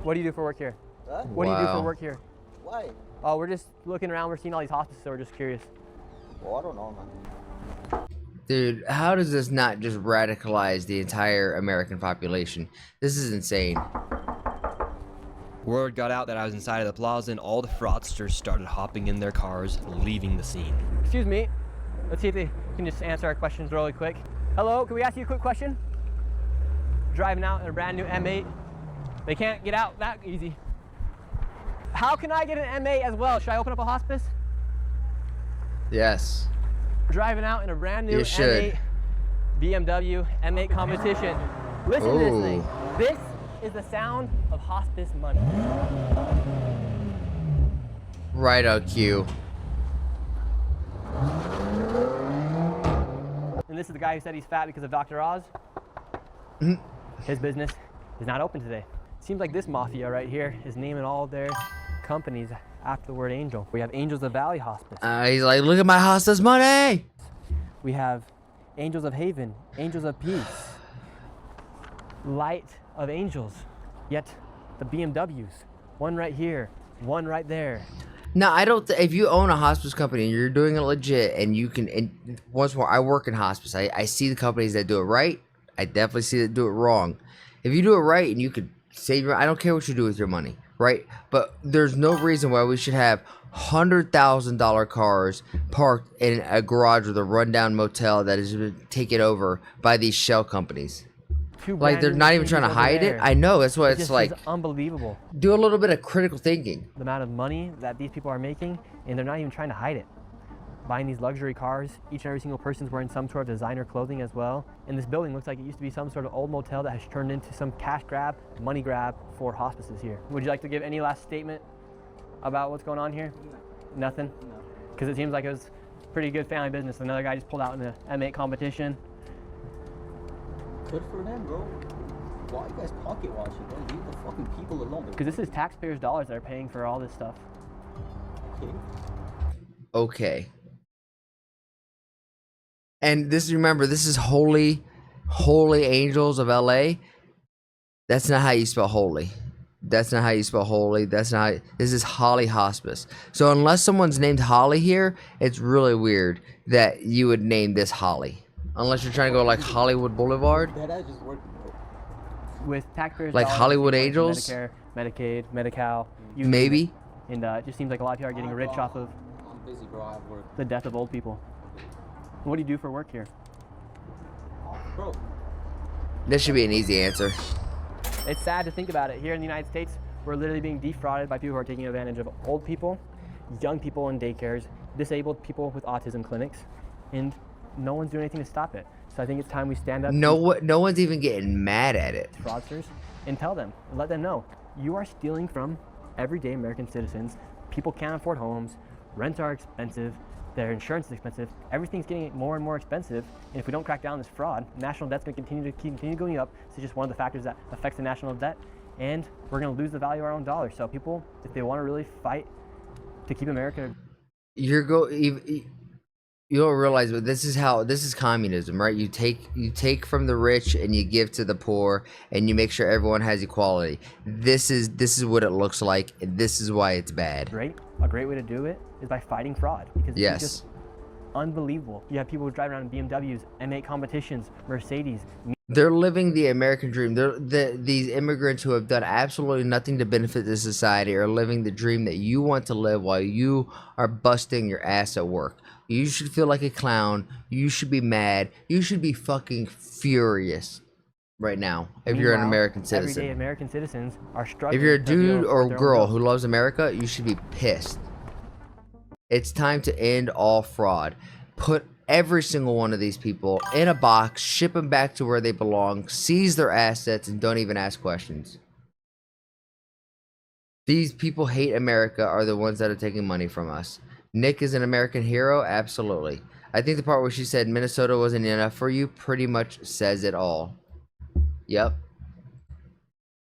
What do you do for work here? Huh? What do you do for work here? Why? Oh, we're just looking around. We're seeing all these hospices, so we're just curious. Well, I don't know, man. Dude, how does this not just radicalize the entire American population? This is insane. Word got out that I was inside of the plaza and all the fraudsters started hopping in their cars, leaving the scene. Excuse me. Let's see if they can just answer our questions really quick. Hello, can we ask you a quick question? Driving out in a brand new M8. They can't get out that easy. How can I get an M8 as well? Should I open up a hospice? Yes. Driving out in a brand new M8 BMW M8 competition. Listen to this thing. This is the sound of hospice money. Right on cue. And this is the guy who said he's fat because of Dr. Oz. His business is not open today. Seems like this mafia right here is naming all their companies after the word angel. We have Angels of Valley Hospice. He's like, look at my hospice money. We have Angels of Haven, Angels of Peace, Light of Angels. Yet the BMWs, one right here, one right there. No, I don't. If you own a hospice company and you're doing it legit, and you can, and once more, I work in hospice. I see the companies that do it right. I definitely see that do it wrong. If you do it right and you could save your, I don't care what you do with your money, right? But there's no reason why we should have $100,000 cars parked in a garage with a rundown motel that has been taken over by these shell companies. Like, they're not even trying to hide it. I know, that's what it's like. Unbelievable. Do a little bit of critical thinking. The amount of money that these people are making, and they're not even trying to hide it. Buying these luxury cars, each and every single person's wearing some sort of designer clothing as well. And this building looks like it used to be some sort of old motel that has turned into some cash grab, money grab for hospices here. Would you like to give any last statement about what's going on here? Nothing? Because it seems like it was pretty good family business. Another guy just pulled out in the M8 competition. Good for them, bro. Why are you guys pocket watching, bro? Leave the fucking people alone. Because this is taxpayers' dollars that are paying for all this stuff. Okay. Okay. And this, remember, this is Holy Angels of LA. That's not how you spell holy. That's not how you spell holy. That's not. This is Holly Hospice. So unless someone's named Holly here, it's really weird that you would name this Holly. Unless you're trying to go like Hollywood Boulevard. That just working, bro. With taxpayers' like dollars, Hollywood Angels. Medicare, Medicaid, Medi-Cal. Maybe. And it just seems like a lot of people are getting rich off of busy, bro. I have work. The death of old people. What do you do for work here? Bro. This should be an easy answer. It's sad to think about it. Here in the United States, we're literally being defrauded by people who are taking advantage of old people, young people in daycares, disabled people with autism clinics, and no one's doing anything to stop it. So I think it's time we stand up. No one's even getting mad at it. Fraudsters, and tell them, let them know, you are stealing from everyday American citizens. People can't afford homes, rents are expensive, their insurance is expensive, everything's getting more and more expensive, and if we don't crack down on this fraud, national debt's going to continue going up. It's just one of the factors that affects the national debt, and we're going to lose the value of our own dollar. So people, if they want to really fight to keep America, you don't realize, but this is communism, right? You take from the rich and you give to the poor, and you make sure everyone has equality. This is what it looks like, and this is why it's bad. Great. A great way to do it is by fighting fraud, because yes, it's just unbelievable. You have people who drive around in BMWs, M8 competitions, Mercedes. They're living the American dream. These immigrants who have done absolutely nothing to benefit the society are living the dream that you want to live while you are busting your ass at work. You should feel like a clown. You should be mad. You should be fucking furious right now if you're an American citizen. Everyday American citizens are struggling. If you're a dude or girl who loves America, you should be pissed. It's time to end all fraud. Put every single one of these people in a box, ship them back to where they belong, seize their assets, and don't even ask questions. These people hate America are the ones that are taking money from us. Nick is an American hero? Absolutely. I think the part where she said Minnesota wasn't enough for you pretty much says it all. Yep.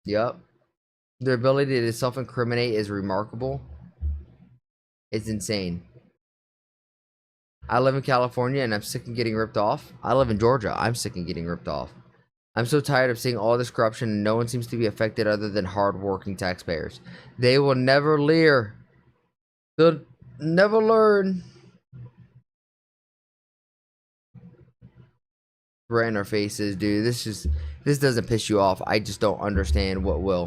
Their ability to self-incriminate is remarkable. It's insane. I live in California and I'm sick of getting ripped off. I live in Georgia. I'm sick of getting ripped off. I'm so tired of seeing all this corruption and no one seems to be affected other than hard-working taxpayers. They will never learn. They'll never learn. Right in our faces, dude. This doesn't piss you off. I just don't understand what will.